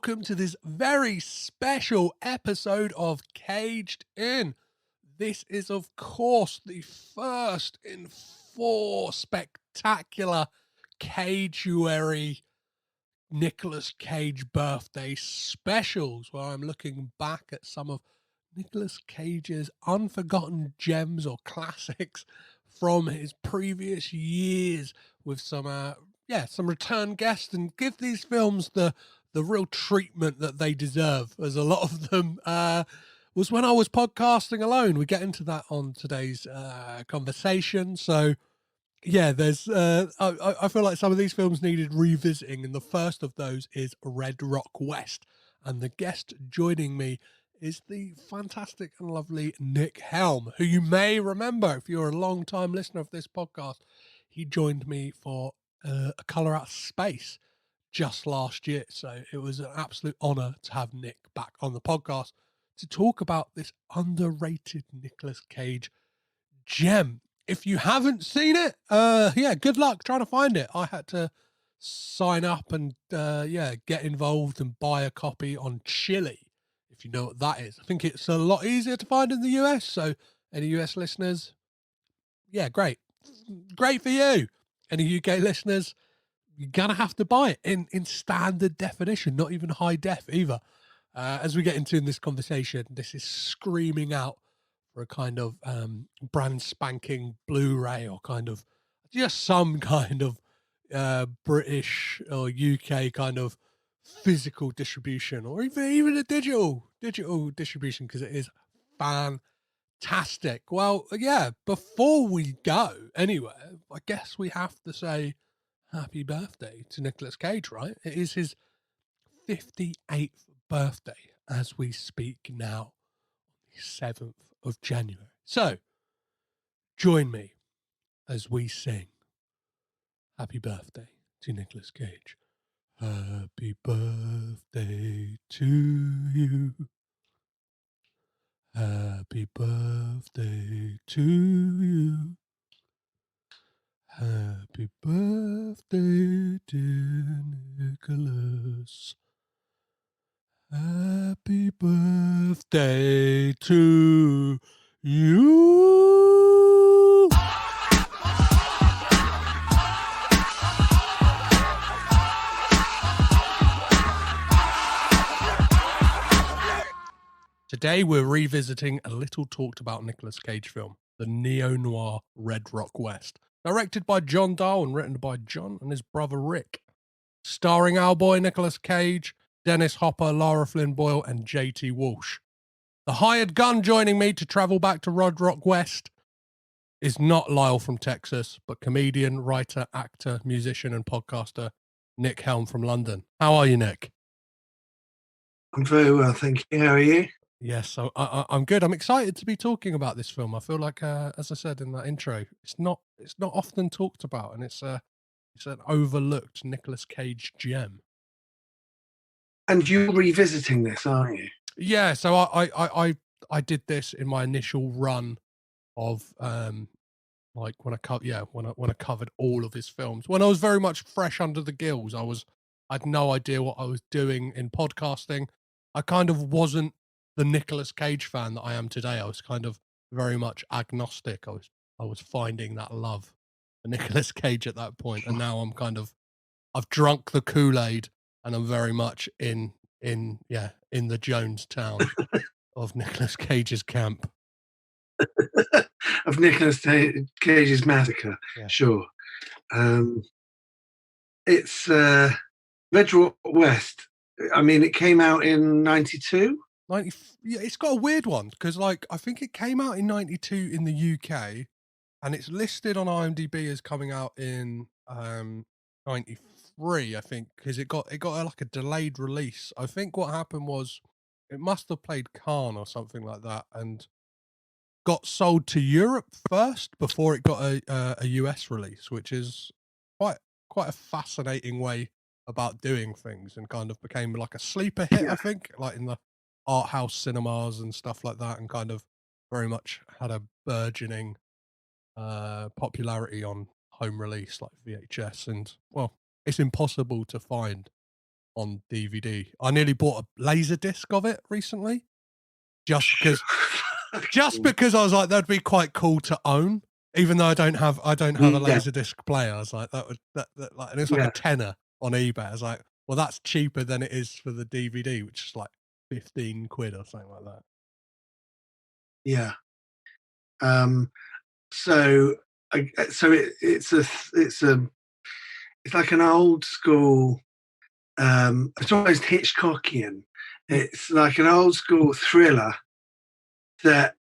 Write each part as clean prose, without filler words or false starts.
welcome to this very special episode of Caged In. This is, of course, the first in 4 spectacular Cageuary Nicolas Cage birthday specials, where I'm looking back at some of Nicolas Cage's unforgotten gems or classics from his previous years with some return guests, and give these films the real treatment that they deserve, as a lot of them was when I was podcasting alone. We get into that on today's conversation. So yeah, there's I feel like some of these films needed revisiting, and the first of those is Red Rock West. And the guest joining me is the fantastic and lovely Nick Helm, who you may remember if you're a long time listener of this podcast. He joined me for A Colour Out of Space just last year, so it was an absolute honor to have Nick back on the podcast to talk about this underrated Nicolas Cage gem. If you haven't seen it, good luck trying to find it. I had to sign up and get involved and buy a copy on Chili, if you know what that is. I think it's a lot easier to find in the US, so any US listeners, yeah, great for you. Any UK listeners, you're gonna have to buy it in standard definition, not even high def either. As we get into in this conversation, this is screaming out for a kind of brand spanking Blu-ray, or kind of just some kind of British or UK kind of physical distribution, or even a digital distribution, because it is fantastic. Well, yeah, before we go anywhere, I guess we have to say happy birthday to Nicolas Cage, right? It is his 58th birthday as we speak now, the 7th of January. So, join me as we sing happy birthday to Nicolas Cage. Happy birthday to you. Happy birthday to you. Happy birthday, dear Nicholas. Happy birthday to you. Today we're revisiting a little talked about Nicolas Cage film, the Neo-Noir Red Rock West, directed by John Dahl and written by John and his brother Rick, starring our boy Nicolas Cage, Dennis Hopper, Lara, Flynn, Boyle, and JT Walsh. The hired gun joining me to travel back to Red Rock West is not Lyle from Texas, but comedian, writer, actor, musician, and podcaster Nick Helm from London. How are you, Nick? I'm very well, thank you. How are you? Yes, I'm good. I'm excited to be talking about this film. I feel like, as I said in that intro, it's not often talked about, and it's an overlooked Nicolas Cage gem. And you're revisiting this, aren't you? Yeah, so I did this in my initial run of like when I covered all of his films. When I was very much fresh under the gills, I had no idea what I was doing in podcasting. I kind of wasn't the Nicolas Cage fan that I am today. I was kind of very much agnostic. I was finding that love for Nicolas Cage at that point, and now I've drunk the Kool-Aid, and I'm very much in the Jonestown of Nicolas Cage's camp. Of Nicolas Cage's massacre, yeah. Sure. It's Red Rock West. I mean, it came out in 92. Yeah, it's got a weird one, because like I think it came out in 92 in the UK, and it's listed on IMDb as coming out in 93, I think, because it got like a delayed release. I think what happened was it must have played Cannes or something like that, and got sold to Europe first before it got a US release, which is quite a fascinating way about doing things, and kind of became like a sleeper hit, I think, like in the art house cinemas and stuff like that, and kind of very much had a burgeoning popularity on home release like VHS. And well, it's impossible to find on DVD. I nearly bought a laser disc of it recently, just because I was like, that'd be quite cool to own, even though I don't have a Yeah, Laserdisc player. I was like, that like, and it's like a yeah, tenner on eBay. I was like, well, that's cheaper than it is for the DVD, which is like 15 quid or something like that. yeah. Um, so, it's like an old school. It's almost Hitchcockian. It's like an old school thriller that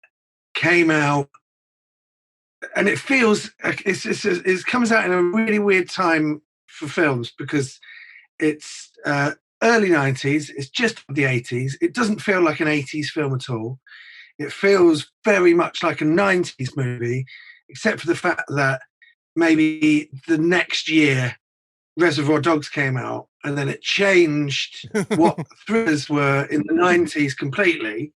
came out, and it feels it comes out in a really weird time for films because it's early 90s. It's just the 80s. It doesn't feel like an 80s film at all. It feels very much like a 90s movie, except for the fact that maybe the next year Reservoir Dogs came out, and then it changed what thrillers were in the 90s completely.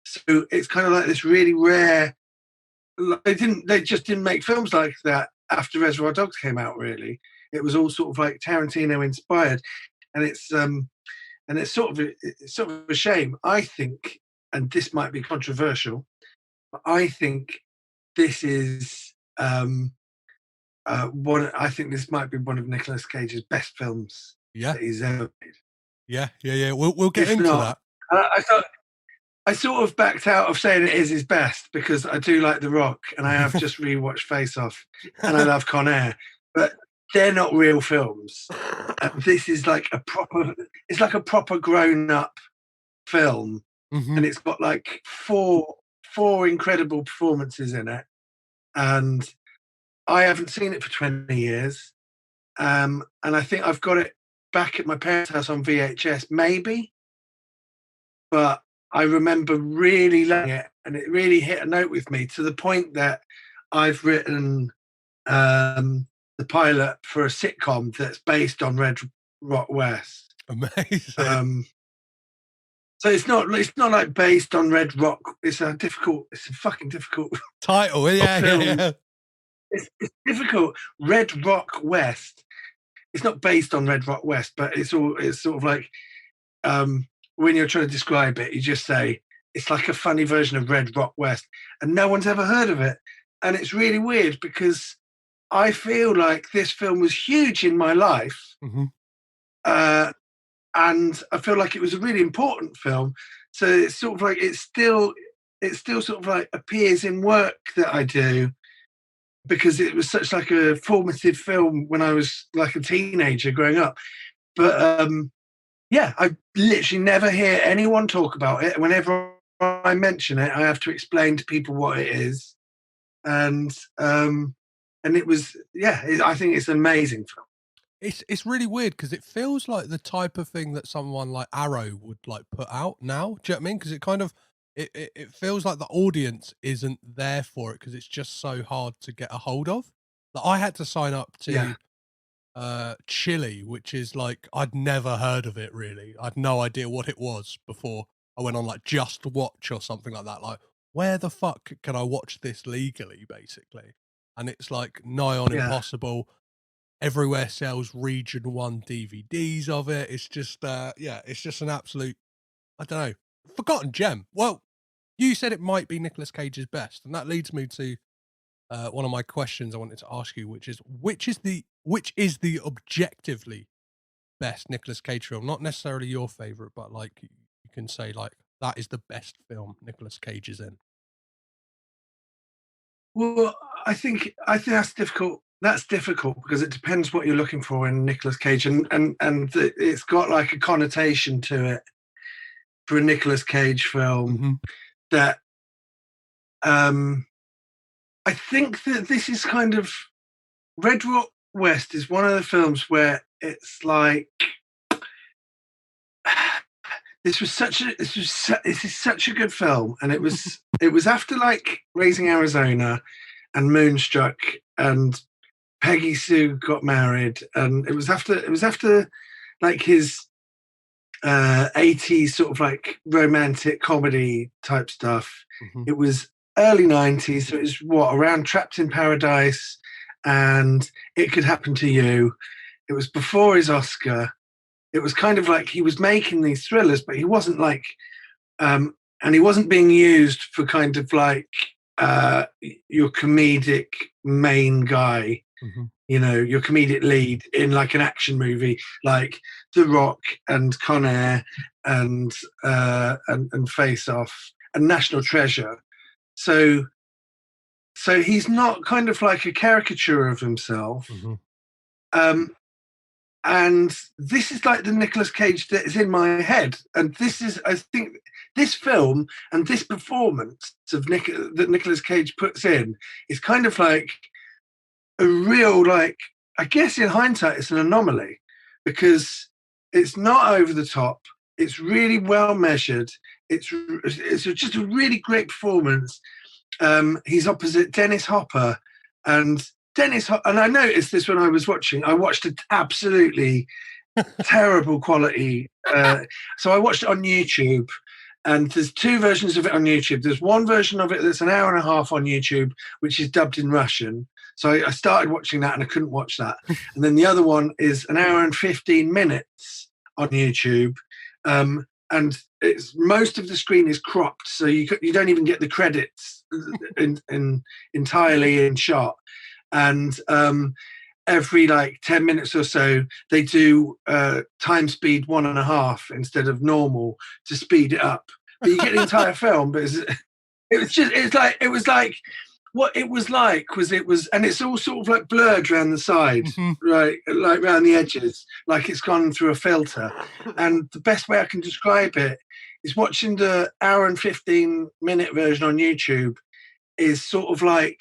So it's kind of like this really rare. They just didn't make films like that after Reservoir Dogs came out. Really, it was all sort of like Tarantino inspired, and it's sort of a shame. I think, and this might be controversial, but I think this is I think this might be one of Nicolas Cage's best films Yeah, that he's ever made. yeah. We'll get If into not, that. I thought I sort of backed out of saying it is his best because I do like The Rock, and I have just rewatched Face Off, and I love Con Air, but they're not real films. This is like it's like a proper grown up film, Mhm. and it's got like four incredible performances in it, and I haven't seen it for 20 years, and I think I've got it back at my parents' house on VHS, maybe, but I remember really liking it, and it really hit a note with me to the point that I've written the pilot for a sitcom that's based on Red Rock West. Amazing. So it's not like based on Red Rock. It's a fucking difficult Title, yeah, film. yeah. It's difficult. Red Rock West. It's not based on Red Rock West, but it's sort of like when you're trying to describe it, you just say it's like a funny version of Red Rock West, and no one's ever heard of it. And it's really weird because I feel like this film was huge in my life, Mhm. And I feel like it was a really important film. So it's sort of like it still sort of like appears in work that I do because it was such like a formative film when I was like a teenager growing up. But yeah, I literally never hear anyone talk about it. Whenever I mention it, I have to explain to people what it is, and it was I think it's an amazing film. It's really weird because it feels like the type of thing that someone like Arrow would like put out now. Do you know what I mean? Because it kind of it feels like the audience isn't there for it because it's just so hard to get a hold of. Like I had to sign up Yeah, to Chili, which is like I'd never heard of it really. I'd no idea what it was before I went on like Just Watch or something like that. Like, where the fuck can I watch this legally, basically? And it's like nigh on yeah. impossible. Everywhere sells region 1 DVDs of it. It's just it's just an absolute, I don't know, forgotten gem. Well, you said it might be Nicolas Cage's best, and that leads me to one of my questions I wanted to ask you, which is which is the objectively best Nicolas Cage film? Not necessarily your favorite, but like you can say like that is the best film Nicolas Cage is in. Well, I think that's difficult. That's difficult because it depends what you're looking for in Nicolas Cage, it's got like a connotation to it for a Nicolas Cage film Mhm. that um, I think that this is kind of Red Rock West is one of the films where it's like this is such a good film, and it was after like Raising Arizona and Moonstruck and Peggy Sue got married, and it was after like his 80s sort of like romantic comedy type stuff. Mhm. It was early 90s, so it was what around Trapped in Paradise and It Could Happen to You. It was before his Oscar. it was kind of like he was making these thrillers, but he wasn't like, and he wasn't being used for kind of like your comedic main guy, you know, your comedic lead in like an action movie, like The Rock and Con Air and Face Off and National Treasure. So he's not kind of like a caricature of himself. And this is like the Nicolas Cage that is in my head. And this is, I think, this film and this performance of that Nicolas Cage puts in is kind of like a real, like, I guess in hindsight, it's an anomaly because it's not over the top. It's really well measured. It's just a really great performance. He's opposite Dennis Hopper, and I noticed this when I was watching. I watched an absolutely terrible quality. So I watched it on YouTube, and there's two versions of it on YouTube. There's one version of it that's an hour and a half on YouTube, which is dubbed in Russian. So I started watching that, and I couldn't watch that. And then the other one is an hour and 15 minutes on YouTube. And it's most of the screen is cropped, so you don't even get the credits entirely in shot. And every like 10 minutes or so, they do time speed 1.5 instead of normal to speed it up. But you get the entire film. But it was like what it was like was and it's all sort of like blurred around the side, right, like around the edges, like it's gone through a filter. And the best way I can describe it is watching the hour and 15-minute version on YouTube is sort of like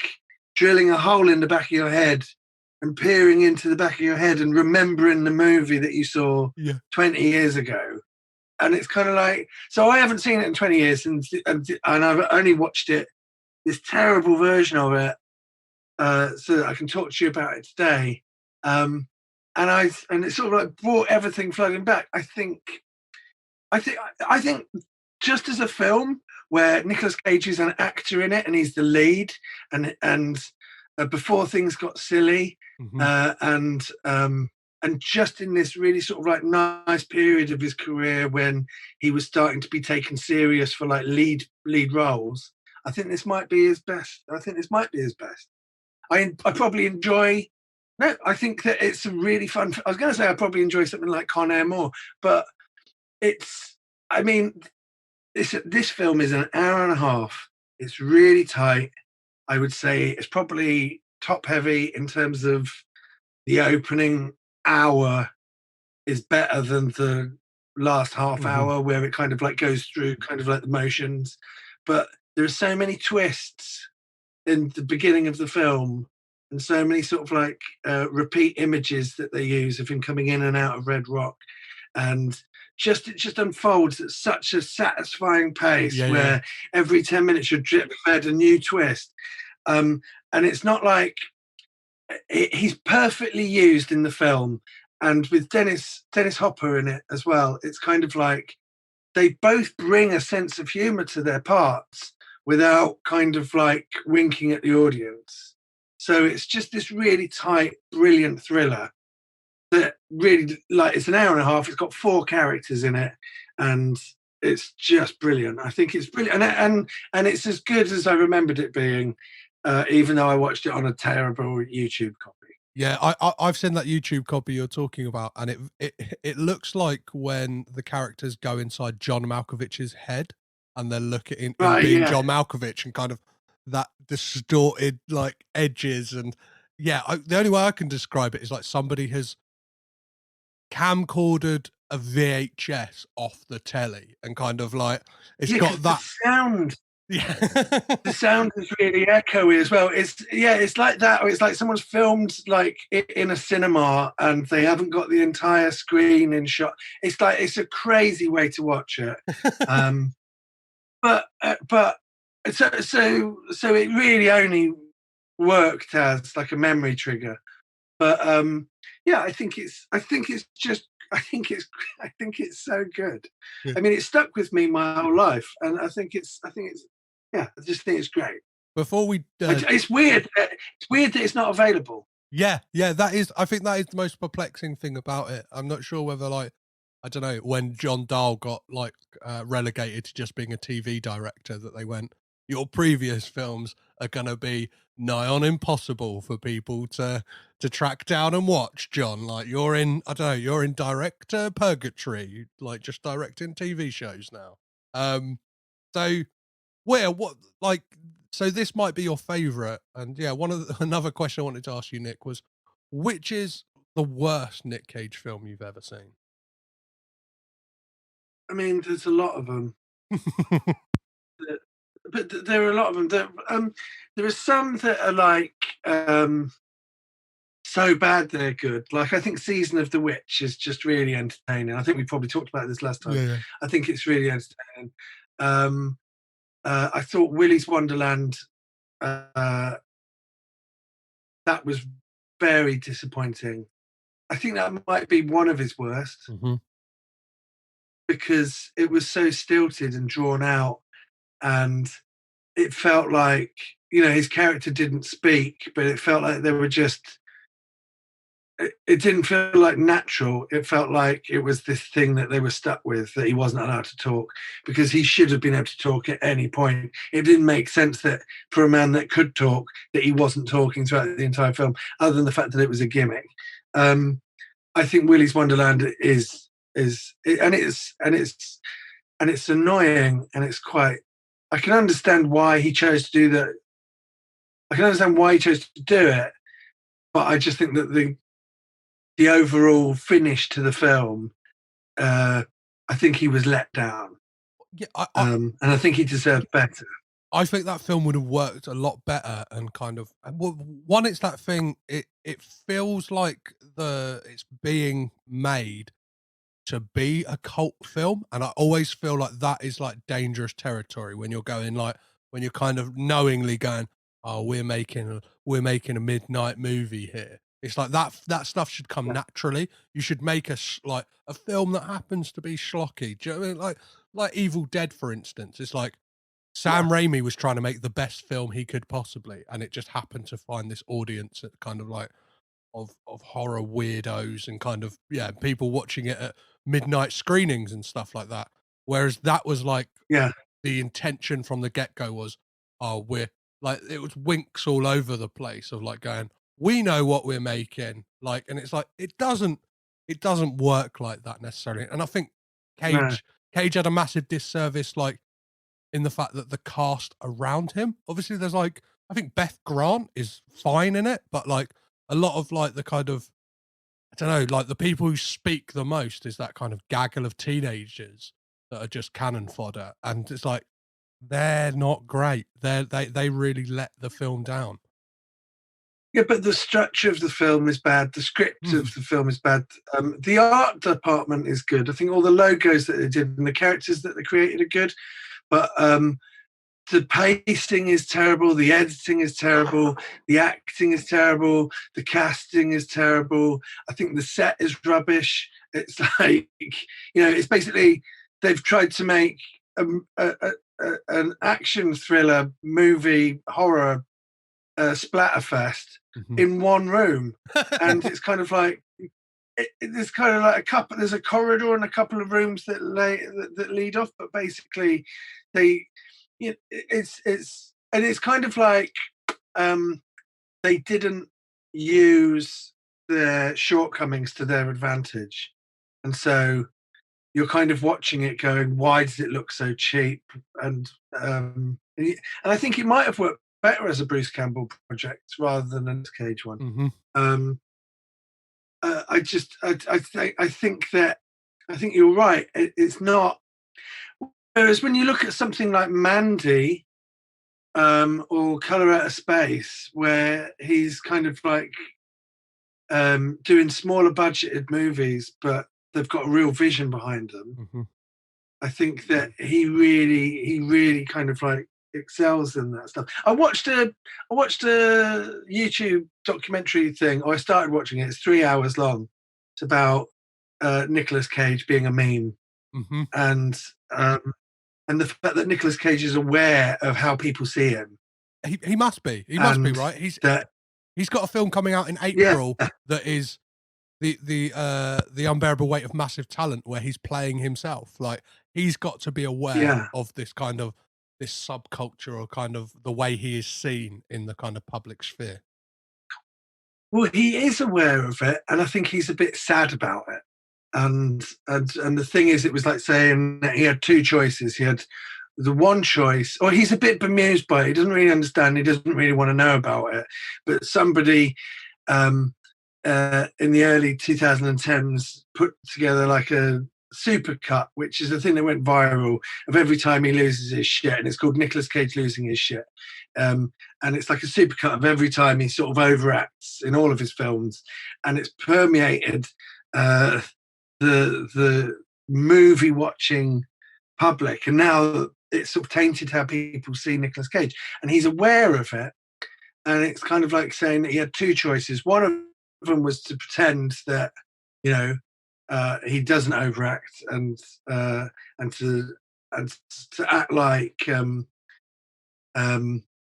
drilling a hole in the back of your head and peering into the back of your head and remembering the movie that you saw 20 years ago. And it's kind of like, so I haven't seen it in 20 years, and I've only watched it, this terrible version of it, so that I can talk to you about it today. And it sort of like brought everything flooding back. I think just as a film where Nicolas Cage is an actor in it and he's the lead, and before things got silly, and just in this really sort of like nice period of his career when he was starting to be taken serious for like lead roles, I think this might be his best. I probably enjoy. No, I think that it's a really fun. I was going to say I probably enjoy something like Con Air more, but it's. I mean, this film is an hour and a half. It's really tight. I would say it's probably top heavy in terms of the opening hour is better than the last half hour, where it kind of like goes through kind of like the motions. But there are so many twists in the beginning of the film, and so many sort of like repeat images that they use of him coming in and out of Red Rock, and it just unfolds at such a satisfying pace where every 10 minutes you're drip fed a new twist. And it's not like he's perfectly used in the film, and with Dennis Hopper in it as well, it's kind of like they both bring a sense of humor to their parts without kind of like winking at the audience. So it's just this really tight, brilliant thriller that really, like, it's an hour and a half. It's got 4 characters in it, and it's just brilliant. I think it's brilliant, and it's as good as I remembered it being, even though I watched it on a terrible YouTube copy. Yeah, I've seen that YouTube copy you're talking about, and it looks like when the characters go inside John Malkovich's head and they're looking in being John Malkovich, and kind of that distorted like edges, and the only way I can describe it is like somebody has camcordered a VHS off the telly and kind of like it's got that sound. Yeah, the sound is really echoey as well. It's like that. Or it's like someone's filmed like in a cinema and they haven't got the entire screen in shot. It's like it's a crazy way to watch it. But so it really only worked as like a memory trigger. But I think it's so good. Yeah. I mean, it stuck with me my whole life, and I just think it's great. Before we, it's weird. It's weird that it's not available. Yeah, that is. I think that is the most perplexing thing about it. I'm not sure whether like I don't know, when John Dahl got like relegated to just being a TV director, that they went, your previous films are going to be nigh on impossible for people to track down and watch, John. Like you're in, I don't know, you're in director purgatory, like just directing TV shows now. So where, what, like, so this might be your favorite. And yeah, another question I wanted to ask you, Nick, was which is the worst Nick Cage film you've ever seen? I mean, there's a lot of them, but there are a lot of them. There are some that are like so bad they're good. Like I think Season of the Witch is just really entertaining. I think we probably talked about this last time. Yeah. I think it's really entertaining. I thought Willy's Wonderland, that was very disappointing. I think that might be one of his worst because it was so stilted and drawn out, and it felt like, you know, his character didn't speak, but it felt like they were just, it didn't feel like natural. It felt like it was this thing that they were stuck with, that he wasn't allowed to talk, because he should have been able to talk at any point. It didn't make sense that for a man that could talk, that he wasn't talking throughout the entire film, other than the fact that it was a gimmick. I think Willy's Wonderland is it's annoying, and it's quite, I can understand why he chose to do that. I can understand why he chose to do it, but I just think that the overall finish to the film, I think he was let down. Yeah, and I think he deserved better. I think that film would have worked a lot better, and kind of, well, one, it's that thing. It feels like it's being made to be a cult film, and I always feel like that is like dangerous territory when you're going, like, when you're kind of knowingly going, oh, we're making a midnight movie here. It's like that stuff should come naturally. You should make like a film that happens to be schlocky. Do you know what I mean? Like Evil Dead, for instance. It's like Sam Raimi was trying to make the best film he could possibly, and it just happened to find this audience that kind of like of horror weirdos and kind of, yeah, people watching it at midnight screenings and stuff like that. Whereas that was like, the intention from the get-go was, oh, we're like, it was winks all over the place of like going, we know what we're making, like, and it's like it doesn't work like that necessarily. And I think Cage had a massive disservice, like, in the fact that the cast around him, obviously there's like, I think Beth Grant is fine in it, but like a lot of like the kind of, I don't know, like the people who speak the most is that kind of gaggle of teenagers that are just cannon fodder, and it's like they're not great. They really let the film down. Yeah, but the structure of the film is bad. The script of the film is bad. The art department is good. I think all the logos that they did and the characters that they created are good, but the pacing is terrible. The editing is terrible. The acting is terrible. The casting is terrible. I think the set is rubbish. It's like, you know, it's basically, they've tried to make an action thriller movie horror splatterfest in one room, and it's kind of like, there's kind of like there's a corridor and a couple of rooms that lead off, but basically it's kind of like they didn't use their shortcomings to their advantage, and so you're kind of watching it going, why does it look so cheap? And I think it might have worked better as a Bruce Campbell project rather than a Nicolas Cage one. I think you're right. It's not. Whereas when you look at something like Mandy, or Color Out of Space, where he's kind of like doing smaller budgeted movies, but they've got a real vision behind them. I think that he really kind of like excels in that stuff. I watched a YouTube documentary thing, or I started watching it. It's 3 hours long. It's about Nicolas Cage being a meme, and the fact that Nicolas Cage is aware of how people see him. He must be. He must be, right? He's got a film coming out in April that is the unbearable weight of massive talent, where he's playing himself. Like, he's got to be aware Yeah. of this subculture, or kind of the way he is seen in the kind of public sphere. Well, he is aware of it, and I think he's a bit sad about it. And the thing is, it was like saying that he had two choices. He had the one choice, or he's a bit bemused by it. He doesn't really understand. He doesn't really want to know about it. But somebody um, in the early 2010s put together like a supercut, which is the thing that went viral, of every time he loses his shit, and it's called Nicolas Cage losing his shit. And it's like a supercut of every time he sort of overacts in all of his films, and it's permeated uh, the movie watching public, and now it's sort of tainted how people see Nicolas Cage, and he's aware of it. And it's kind of like saying that he had two choices. One of them was to pretend that, you know, he doesn't overact, uh, and to and to act like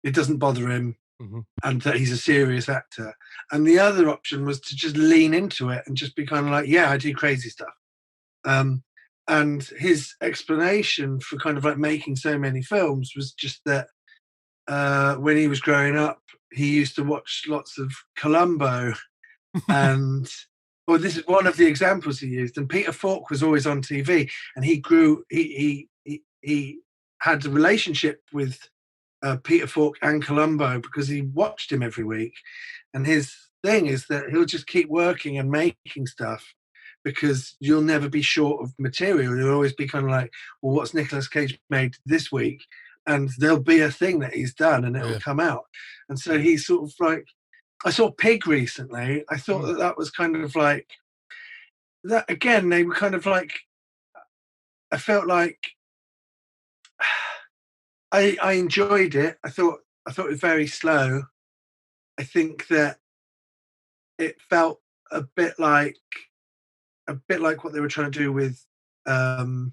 it doesn't bother him, Hmm. and that he's a serious actor. And the other option was to just lean into it and just be kind of like, yeah, I do crazy stuff. Um, and his explanation for kind of like making so many films was just that when he was growing up, he used to watch lots of Columbo, and well, this is one of the examples he used. And Peter Falk was always on TV, and he grew. He had a relationship with Peter Falk and Columbo because he watched him every week. And his thing is that he'll just keep working and making stuff because you'll never be short of material. You'll always be kind of like, well, what's Nicolas Cage made this week? And there'll be a thing that he's done and it'll Yeah. come out. And so he's sort of like, I saw Pig recently. I thought that that was kind of like, that again, they were kind of like, I felt like I enjoyed it. I thought it was very slow. I think that it felt a bit like what they were trying to do with um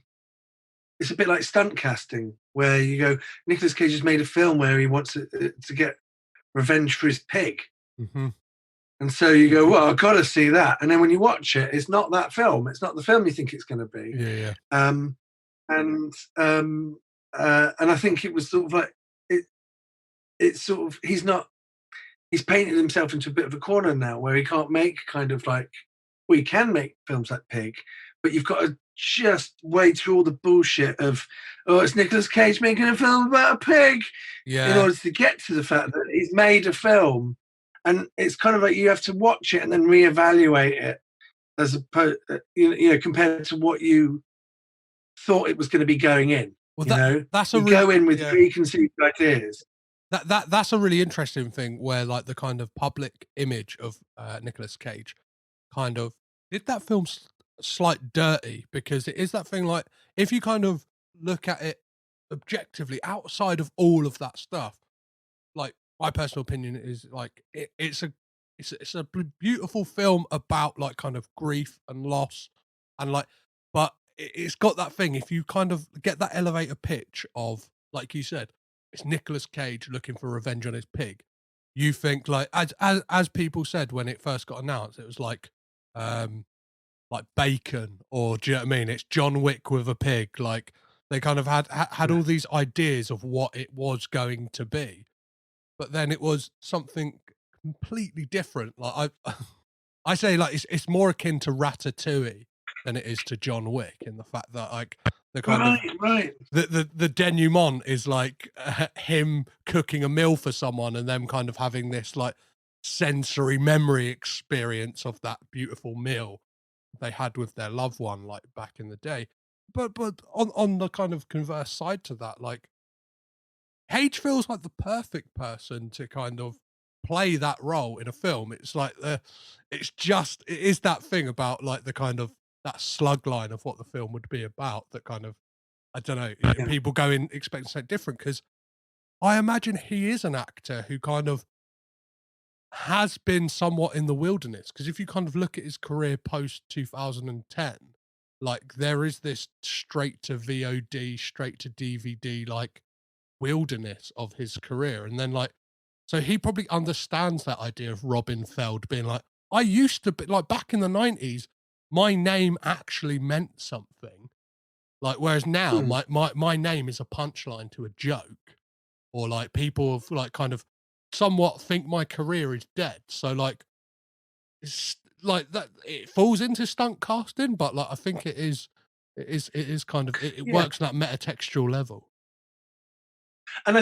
it's a bit like stunt casting, where you go, Nicolas Cage has made a film where he wants to get revenge for his pig. Hmm. And so you go, well, I've got to see that. And then when you watch it, it's not that film. It's not the film you think it's going to be. Yeah, yeah. Um, and I think it was sort of like it. It's sort of he's painted himself into a bit of a corner now, where he can't make kind of like, well, he can make films like Pig, but you've got to just wade through all the bullshit of, oh, it's Nicolas Cage making a film about a pig, in Yeah. order to get to the fact that he's made a film. And it's kind of like you have to watch it and then reevaluate it, as opposed, compared to what you thought it was going to be going in. Well, You know, that's a you go really, in with yeah. preconceived ideas. That's a really interesting thing, where like the kind of public image of Nicolas Cage kind of did that film slight dirty, because it is that thing, like, if you kind of look at it objectively outside of all of that stuff, like, my personal opinion is like it's a beautiful film about like kind of grief and loss, and like, but it's got that thing, if you kind of get that elevator pitch of, like you said, it's Nicolas Cage looking for revenge on his pig, you think like, as people said when it first got announced, it was um like Bacon, or do you know what I mean? It's John Wick with a pig. Like, they kind of had Yeah. all these ideas of what it was going to be, but then it was something completely different. Like, I say, like, it's more akin to Ratatouille than it is to John Wick, in the fact that like the kind of Right, right. the denouement is like him cooking a meal for someone, and them kind of having this like sensory memory experience of that beautiful meal they had with their loved one, like, back in the day. But on the kind of converse side to that, like, Cage feels like the perfect person to kind of play that role in a film. It's like it is that thing about like the kind of that slug line of what the film would be about, that kind of, I don't know, Yeah. people go in expecting something different, because I imagine he is an actor who kind of has been somewhat in the wilderness, because if you kind of look at his career post 2010, like, there is this straight to VOD, straight to DVD, like, wilderness of his career. And then, like, so he probably understands that idea of Robin Feld being like, I used to be like back in the 90s, my name actually meant something. Like, whereas now Hmm. my name is a punchline to a joke, or like people have like kind of somewhat think my career is dead. So like it's like that it falls into stunt casting, but like I think it is kind of it Yeah, works on that metatextual level. and uh,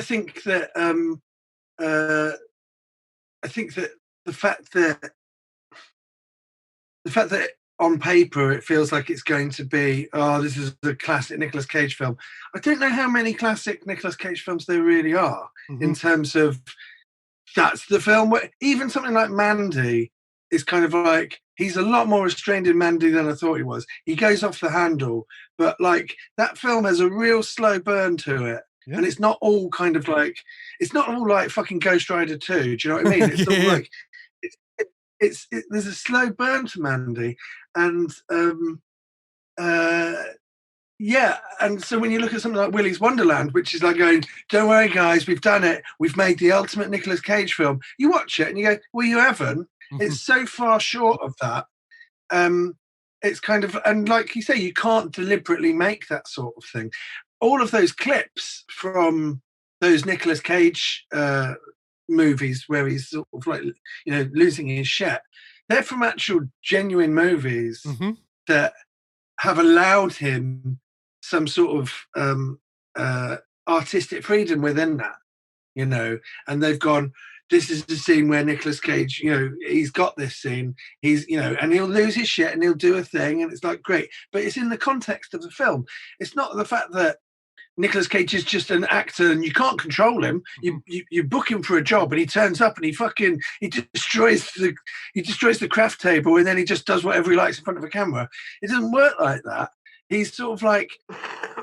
I think that the fact that the fact that on paper it feels like it's going to be, oh, this is a classic Nicolas Cage film. I don't know how many classic Nicolas Cage films there really are Hmm. in terms of that's the film where even something like Mandy is kind of like he's a lot more restrained in Mandy than I thought he was. He goes off the handle, but like that film has a real slow burn to it. Yeah. And it's not all kind of like it's not all like fucking Ghost Rider 2. Do you know what I mean? It's sort of Yeah. like it's there's a slow burn to Mandy, and uh, yeah, and so when you look at something like Willy's Wonderland, which is like going, "Don't worry, guys, we've done it. We've made the ultimate Nicolas Cage film." You watch it and you go, "Well, you haven't." Mhm. It's so far short of that. It's kind of, and like you say, you can't deliberately make that sort of thing. All of those clips from those Nicolas Cage movies where he's sort of like, losing his shit, they're from actual genuine movies Mhm. that have allowed him some sort of uh, artistic freedom within that, and they've gone, this is the scene where Nicolas Cage, he's got this scene, and he'll lose his shit and he'll do a thing, and it's like great, but it's in the context of the film. It's not the fact that Nicolas Cage is just an actor and you can't control him. Mhm. You book him for a job and he turns up and he destroys the craft table and then he just does whatever he likes in front of a camera. It doesn't work like that. He's sort of like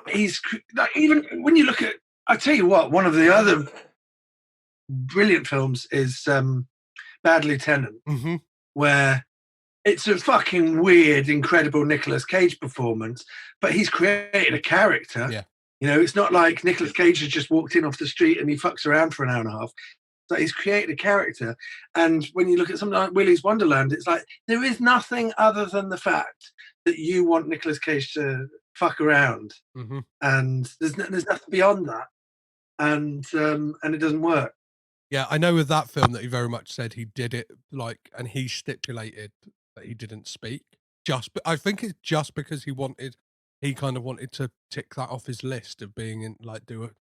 he's like, even when you look at, I tell you what, one of the other brilliant films is Bad Lieutenant, Mhm. where it's a fucking weird, incredible Nicolas Cage performance, but he's created a character. Yeah. It's not like Nicolas Cage has just walked in off the street and he fucks around for an hour and a half. So he's created a character. And when you look at something like Willy's Wonderland, it's like there is nothing other than the fact that you want Nicolas Cage to fuck around, Mhm. and there's nothing beyond that, and it doesn't work. Yeah, I know with that film that he very much said he did it like, and he stipulated that he didn't speak. I think it's just because he kind of wanted to tick that off his list of being in, like,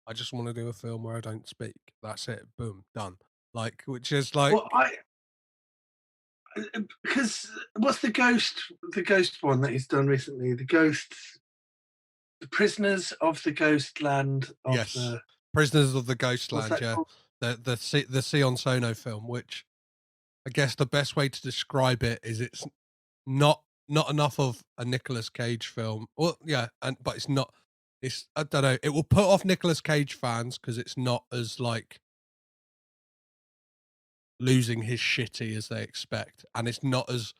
I just want to do a film where I don't speak. That's it. Boom, done. Like, which is like, Well, because what's the ghost one that he's done recently? The Prisoners of the Ghostland of yes, the Prisoners of the what's Ghostland. that Yeah, called? the Sion Sono film, which I guess the best way to describe it is it's not enough of a Nicolas Cage film. Well, yeah, but it's not. It's, I don't know. It will put off Nicolas Cage fans because it's not as like losing his shitty as they expect, and it's not as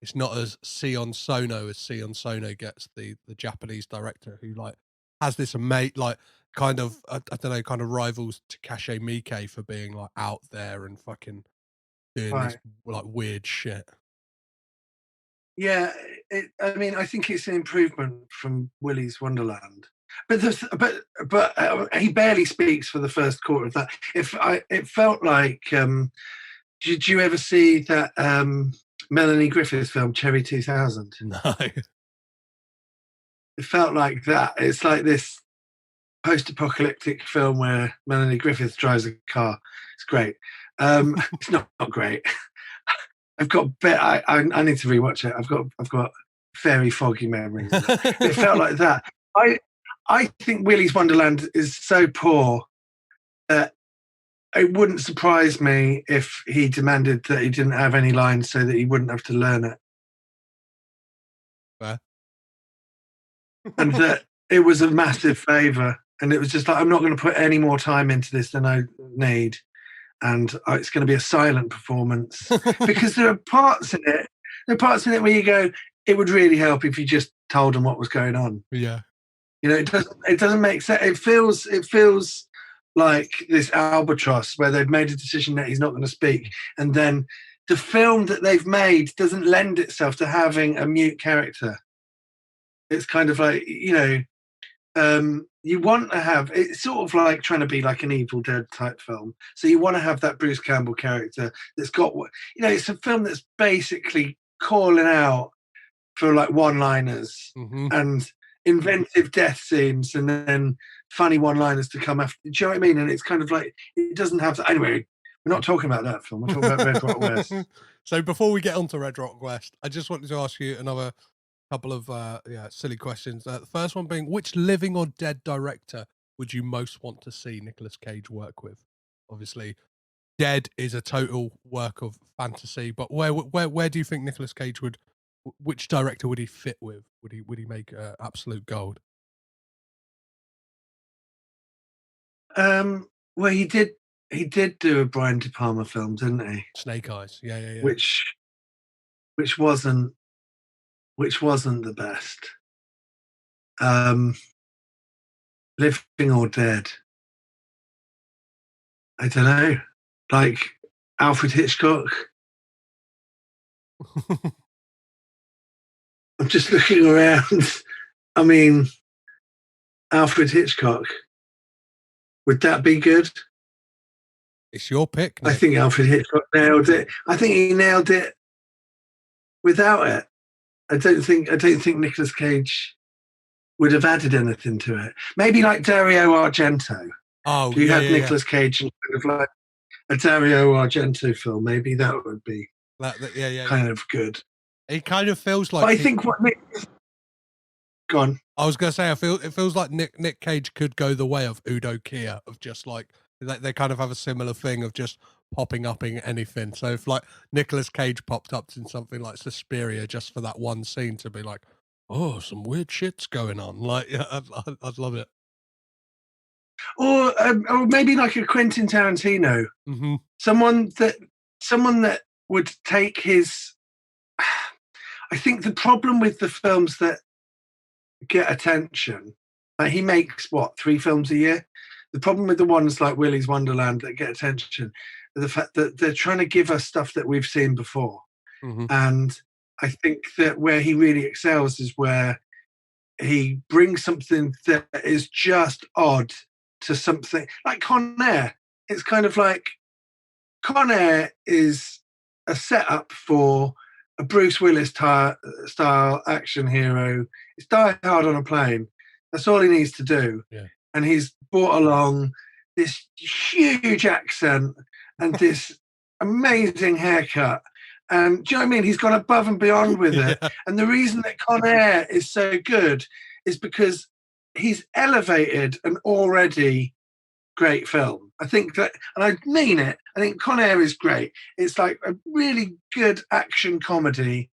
Sion Sono as Sion Sono gets, the Japanese director who like has this mate like kind of I don't know, kind of rivals Takashi Miike for being like out there and fucking doing this Right. like weird shit. Yeah, I mean, I think it's an improvement from Willy's Wonderland, but he barely speaks for the first quarter of that. It felt like, did you ever see that Melanie Griffith film Cherry 2000? No. It felt like that. It's like this post-apocalyptic film where Melanie Griffith drives a car. It's great. It's not great. I've got I need to rewatch it. I've got very foggy memories of it. But it felt like that. I think Willy's Wonderland is so poor that it wouldn't surprise me if he demanded that he didn't have any lines so that he wouldn't have to learn it, Fair. and that it was a massive favor. And it was just like, I'm not going to put any more time into this than I need, and it's going to be a silent performance because there are parts in it. There are parts in it where you go, it would really help if you just told them what was going on. Yeah. It doesn't make sense. It feels like this albatross where they've made a decision that he's not going to speak, and then the film that they've made doesn't lend itself to having a mute character. It's kind of like, you want to have, it's sort of like trying to be like an Evil Dead type film. So you want to have that Bruce Campbell character that's got, it's a film that's basically calling out for like one-liners and inventive death scenes and then funny one-liners to come after. Do you know what I mean? And it's kind of like, it doesn't have that. Anyway, we're not talking about that film. We're talking about Red Rock West. So before we get on to Red Rock West, I just wanted to ask you another couple of silly questions. The first one being, which living or dead director would you most want to see Nicolas Cage work with? Obviously, dead is a total work of fantasy, but where do you think Nicolas Cage would? Which director would he fit with? Would he make absolute gold? Well, he did do a Brian De Palma film, didn't he? Snake Eyes, yeah. Which wasn't the best. Living or dead? I don't know. Like Alfred Hitchcock. I'm just looking around. I mean, Alfred Hitchcock. Would that be good? It's your pick, Nick. I think Alfred Hitchcock nailed it. I think he nailed it without it. I don't think Nicolas Cage would have added anything to it. Maybe like Dario Argento. Oh, if you had Nicolas Cage and kind of like a Dario Argento film, maybe that would be kind of good. It kind of feels like. But I think what Nick. Go on. I was gonna say, it feels like Nick Cage could go the way of Udo Kier, of just like they kind of have a similar thing of just popping up in anything. So if like Nicolas Cage popped up in something like Suspiria just for that one scene, to be like, oh, some weird shit's going on. Like, yeah, I'd love it. Or maybe like a Quentin Tarantino, someone that would take his. I think the problem with the films that get attention, he makes 3 films a year. The problem with the ones like Willy's Wonderland that get attention, the fact that they're trying to give us stuff that we've seen before. And I think that where he really excels is where he brings something that is just odd to something like Con Air. It's kind of like Con Air is a setup for a Bruce Willis style action hero. It's Die Hard on a plane. That's all he needs to do. Yeah. And he's brought along this huge accent and this amazing haircut. And do you know what I mean? He's gone above and beyond with it. And the reason that Con Air is so good is because he's elevated an already great film. I think that, and I mean it, I think Con Air is great. It's like a really good action comedy.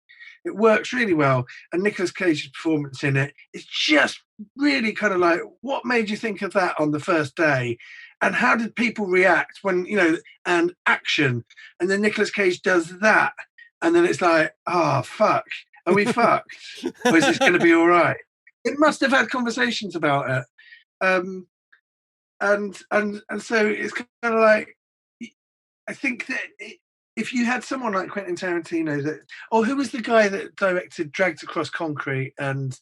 It works really well. And Nicolas Cage's performance in it is just really kind of like, what made you think of that on the first day? And how did people react when, and action. And then Nicolas Cage does that. And then it's like, oh, fuck. Are we fucked? Or is this going to be all right? It must have had conversations about it. And so it's kind of like, I think that if you had someone like Quentin Tarantino, or who was the guy that directed Dragged Across Concrete and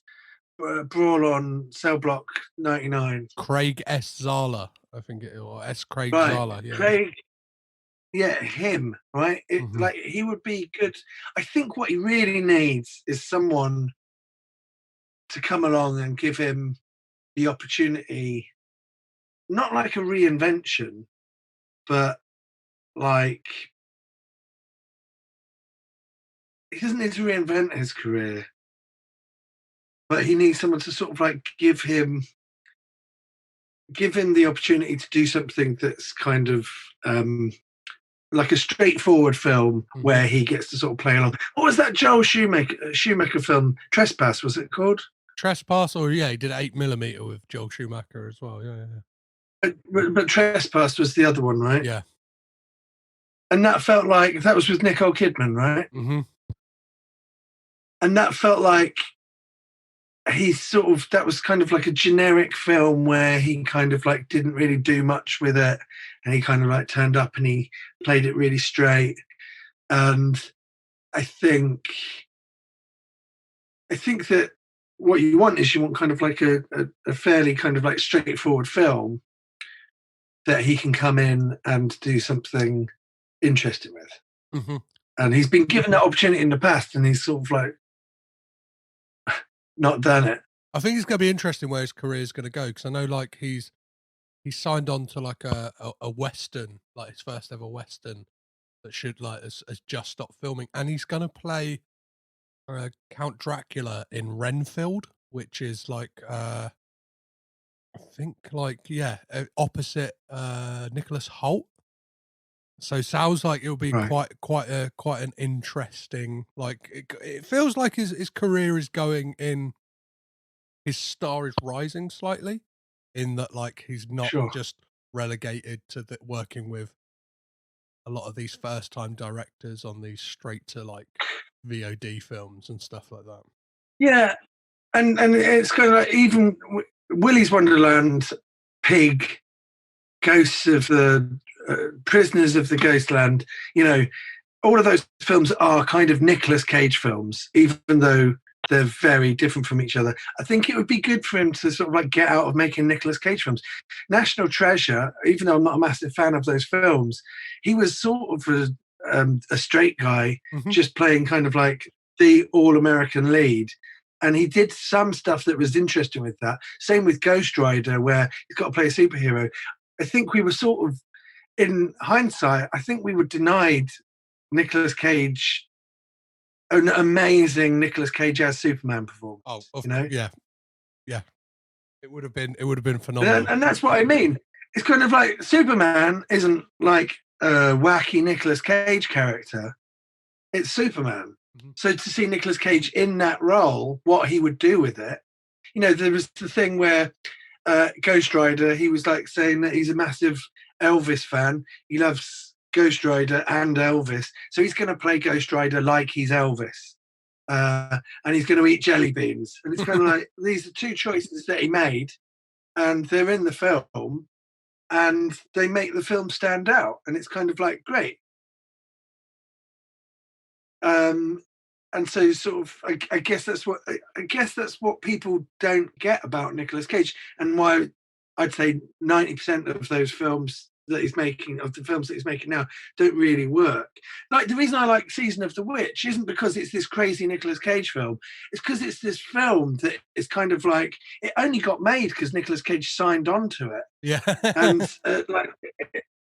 Brawl on Cell Block 99? Craig S. Zala, I think it, or S. Craig right. Zala. Yeah. Craig, him, right? Like he would be good. I think what he really needs is someone to come along and give him the opportunity, not like a reinvention, but like he doesn't need to reinvent his career, but he needs someone to sort of like give him the opportunity to do something that's kind of like a straightforward film where he gets to sort of play along. What was that Joel Schumacher film? Trespass, was it called? Trespass, or he did 8mm with Joel Schumacher as well. Yeah. But Trespass was the other one, right? Yeah. And that felt like, that was with Nicole Kidman, right? And that felt like that was kind of like a generic film where he kind of like didn't really do much with it. And he kind of like turned up and he played it really straight. And I think I think that what you want is you want kind of like a fairly kind of like straightforward film that he can come in and do something interesting with. Hmm. And he's been given that opportunity in the past, and he's sort of like not done it. I think it's going to be interesting where his career is going to go, because I know like he's signed on to like a western, like his first ever western that should like has just stopped filming, and he's going to play Count Dracula in Renfield, which is like I think like yeah opposite Nicholas Hoult. So sounds like it'll be Right. quite an interesting, like it feels like his career is going in, his star is rising slightly, in that like he's not Sure. just relegated to working with a lot of these first time directors on these straight to like VOD films and stuff like that. Yeah. And it's kind of like even Willy's Wonderland, Pig, Ghosts of the Prisoners of the Ghostland, you know, all of those films are kind of Nicolas Cage films, even though they're very different from each other. I think it would be good for him to sort of like get out of making Nicolas Cage films. National Treasure, even though I'm not a massive fan of those films, he was sort of a straight guy Hmm. just playing kind of like the all American lead. And he did some stuff that was interesting with that. Same with Ghost Rider, where he's got to play a superhero. I think we were sort of, in hindsight, I think we were denied Nicolas Cage, an amazing Nicolas Cage as Superman performance. Oh, You know, yeah, yeah. It would have been phenomenal. and that's what I mean. It's kind of like Superman isn't like a wacky Nicolas Cage character. It's Superman. Mhm. So to see Nicolas Cage in that role, what he would do with it, you know, there was the thing where Ghost Rider, he was like saying that he's a massive Elvis fan. He loves Ghost Rider and Elvis, so he's going to play Ghost Rider like he's Elvis, and he's going to eat jelly beans. And it's kind of like these are two choices that he made, and they're in the film, and they make the film stand out. And it's kind of like great. Um, and so sort of I guess that's what people don't get about Nicolas Cage, and why I'd say 90% of those films that he's making, of the films that he's making now, don't really work. Like the reason I like Season of the Witch isn't because it's this crazy Nicolas Cage film, it's because it's this film that is kind of like, it only got made because Nicolas Cage signed on to it. Yeah. And like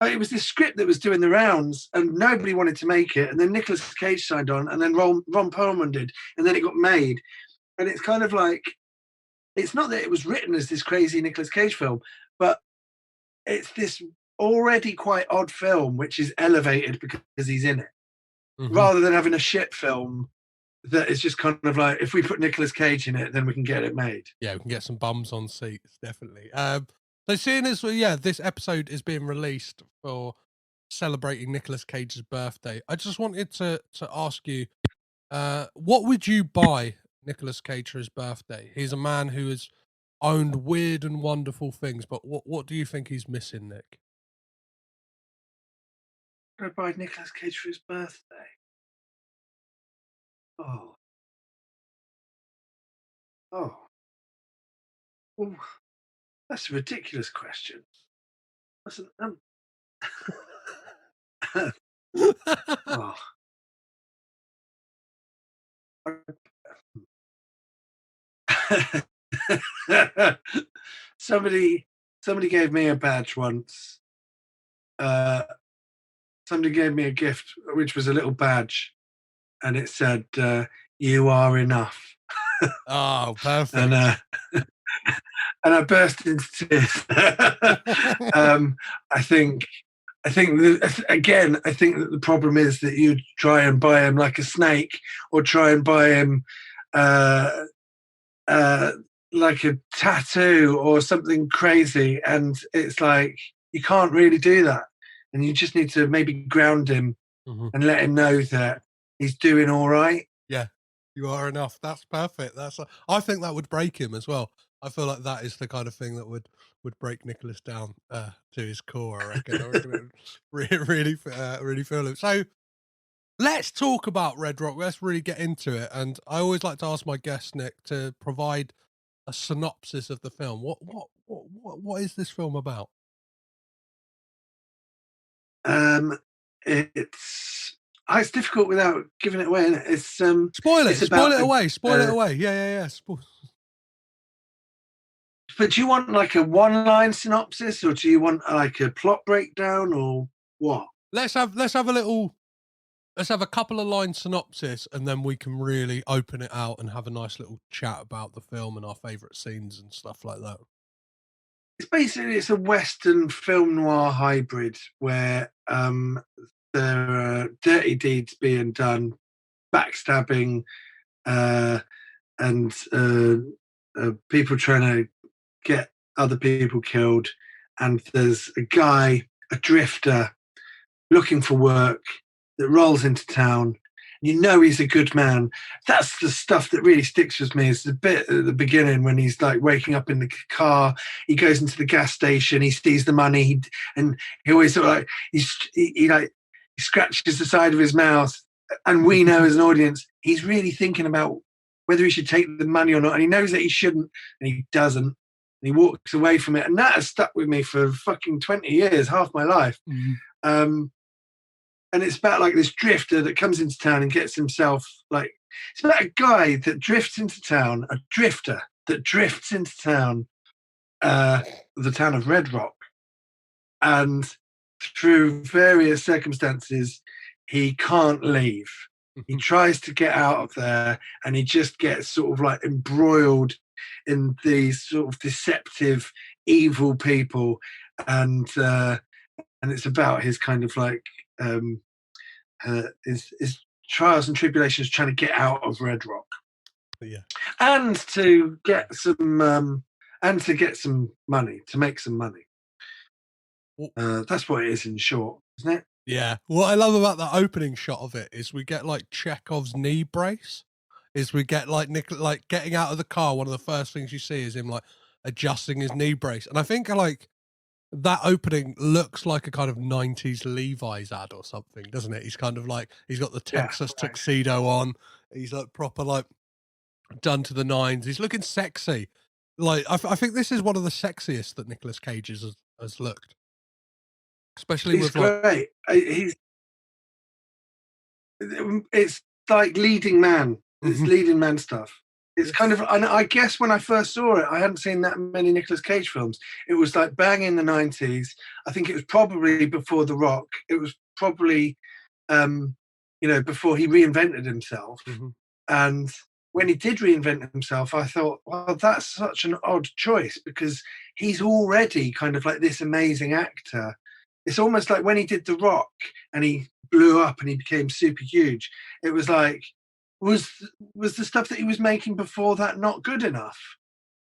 it was this script that was doing the rounds, and nobody wanted to make it. And then Nicolas Cage signed on, and then Ron Perlman did, and then it got made. And it's kind of like, it's not that it was written as this crazy Nicolas Cage film, but it's this already quite odd film which is elevated because he's in it, Mhm. rather than having a shit film that is just kind of like, if we put Nicolas Cage in it, then we can get it made. Yeah, we can get some bums on seats, definitely. So seeing as yeah, this episode is being released for celebrating Nicolas Cage's birthday, I just wanted to ask you, what would you buy Nicolas Cage for his birthday? He's a man who has owned weird and wonderful things, but what do you think he's missing, Nick? I buy Nicolas Cage for his birthday. Oh, oh, oh, that's a ridiculous question. Listen, oh, somebody somebody gave me a badge once. Uh, Somebody gave me a gift, which was a little badge, and it said, "You are enough." Oh, and perfect. and I burst into tears. I think. Again, I think that the problem is that you try and buy him like a snake, or try and buy him uh, uh, like a tattoo or something crazy, and it's like you can't really do that, and you just need to maybe ground him Mhm. and let him know that he's doing all right. Yeah, you are enough. That's perfect. I think that would break him as well. I feel like that is the kind of thing that would break Nicholas down to his core. I reckon. I reckon it would really feel him. So let's talk about Red Rock. Let's really get into it. And I always like to ask my guest Nick to provide a synopsis of the film. What is this film about? Um, it's difficult without giving it away, isn't it? It's Spoil about it away, spoil it uh, away. Yeah. but do you want like a one-line synopsis, or do you want like a plot breakdown, or what? Let's have a little let's have a couple of line synopsis, and then we can really open it out and have a nice little chat about the film and our favourite scenes and stuff like that. It's a Western film noir hybrid where there are dirty deeds being done, backstabbing, uh, and people trying to get other people killed. And there's a guy, a drifter, looking for work that rolls into town. You know he's a good man. That's the stuff that really sticks with me. Is the bit at the beginning when he's like waking up in the car. He goes into the gas station. He sees the money, and he always sort of like he scratches the side of his mouth. And we know as an audience, he's really thinking about whether he should take the money or not. And he knows that he shouldn't, and he doesn't. And he walks away from it, and that has stuck with me for fucking 20 years, half my life. Um, and it's about like this drifter that comes into town and gets himself like, it's about a guy that drifts into town, a drifter that drifts into town, the town of Red Rock, and through various circumstances he can't leave. He tries to get out of there, and he just gets sort of like embroiled in these sort of deceptive evil people, and it's about his kind of like his trials and tribulations trying to get out of Red Rock, Yeah. and to get some money, to make some money. That's what it is in short, isn't it? Yeah. What I love about the opening shot of it is we get like Chekhov's knee brace. Is we get like Nick like getting out of the car. One of the first things you see is him like adjusting his knee brace, and I think like that opening looks like a kind of 90s Levi's ad or something, doesn't it? He's kind of like he's got the Yeah, Texas right. tuxedo on. He's like proper like done to the nines. He's looking sexy. Like I think this is one of the sexiest that Nicolas Cage has looked, especially He's with like great. It's like leading man. It's mhm, leading man stuff. It's kind yes. of, and I guess when I first saw it, I hadn't seen that many Nicolas Cage films. It was like bang in the 90s. I think it was probably before The Rock. It was probably, um, before he reinvented himself. Mhm. And when he did reinvent himself, I thought, well, that's such an odd choice because he's already kind of like this amazing actor. It's almost like when he did The Rock and he blew up and he became super huge. It was like, was was the stuff that he was making before that not good enough?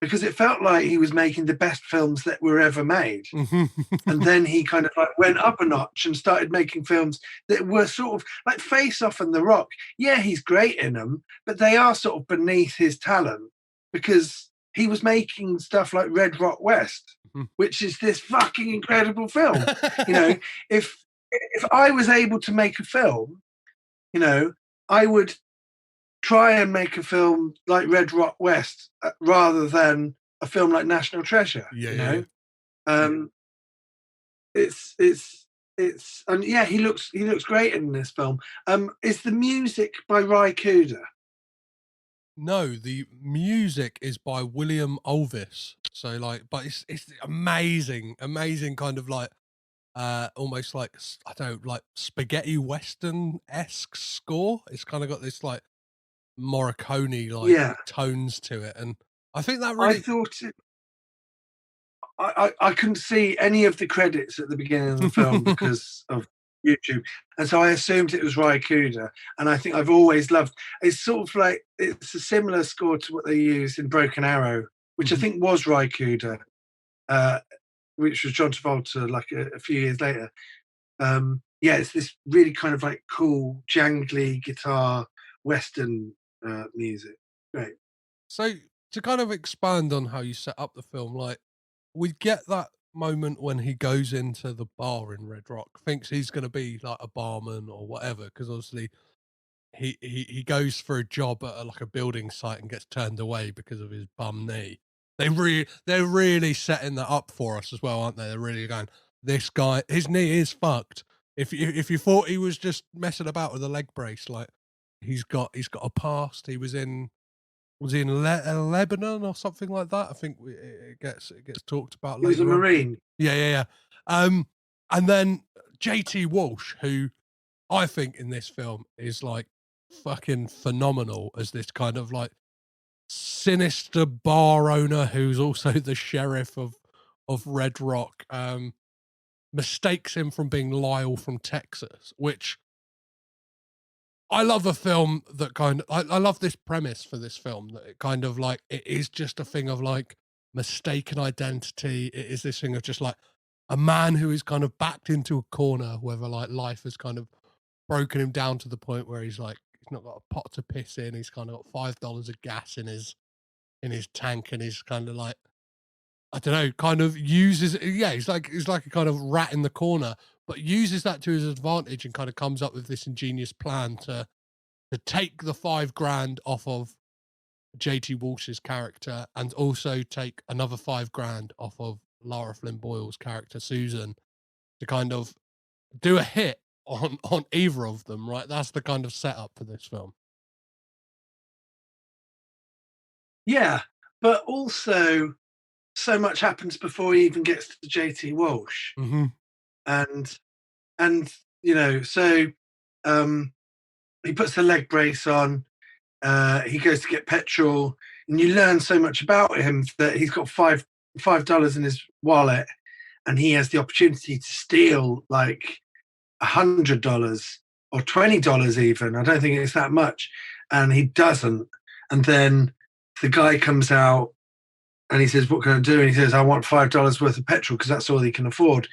Because it felt like he was making the best films that were ever made. Mhm. And then he kind of like went up a notch and started making films that were sort of like Face Off and The Rock. Yeah, he's great in them, but they are sort of beneath his talent because he was making stuff like Red Rock West, Mhm. which is this fucking incredible film. You know, if I was able to make a film, I would try and make a film like Red Rock West rather than a film like National Treasure. Yeah. Um, it's and yeah, he looks great in this film. Is the music by Ry Cooder? No, the music is by William Olvis. So like, but it's amazing kind of like almost like I don't know, like spaghetti western esque score. It's kind of got this like Morricone like Yeah, tones to it, and I think that I really thought it. I couldn't see any of the credits at the beginning of the film because of YouTube, and so I assumed it was Ry Cooder. And I think I've always loved. It's sort of like it's a similar score to what they use in Broken Arrow, which I Mhm. think was Ry Cooder, uh, which was John Travolta like a few years later. Yeah, it's this really kind of like cool, jangly guitar western music. Great. So to kind of expand on how you set up the film, like we get that moment when he goes into the bar in Red Rock, thinks he's going to be like a barman or whatever, because obviously he goes for a job at like a building site and gets turned away because of his bum knee. They're really setting that up for us as well, aren't they? They're really going, this guy, his knee is fucked. If you thought he was just messing about with a leg brace, like he's got a past. He was he in Lebanon or something like that. I think it gets talked about He was a later on. Marine. Yeah. And then JT Walsh, who I think in this film is like fucking phenomenal as this kind of like sinister bar owner who's also the sheriff of Red Rock, mistakes him from being Lyle from Texas, which I love a film that I love this premise for this film, that it kind of like, it is just a thing of like mistaken identity. It is this thing of just like a man who is kind of backed into a corner, whether like life has kind of broken him down to the point where he's like, he's not got a pot to piss in. He's kind of got $5 of gas in his tank, and he's kind of like, I don't know, kind of uses, yeah, he's like a kind of rat in the corner, but uses that to his advantage and kind of comes up with this ingenious plan to take the 5 grand off of JT Walsh's character, and also take another 5 grand off of Lara Flynn Boyle's character Susan, to kind of do a hit on either of them, right? That's the kind of setup for this film. Yeah, but also so much happens before he even gets to JT Walsh. Mm-hmm. And you know, so he puts the leg brace on, he goes to get petrol, and you learn so much about him that he's got $5 in his wallet, and he has the opportunity to steal like $100 or $20 even. I don't think it's that much, and he doesn't. And then the guy comes out and he says, "What can I do?" And he says, "I want $5 worth of petrol because that's all he can afford."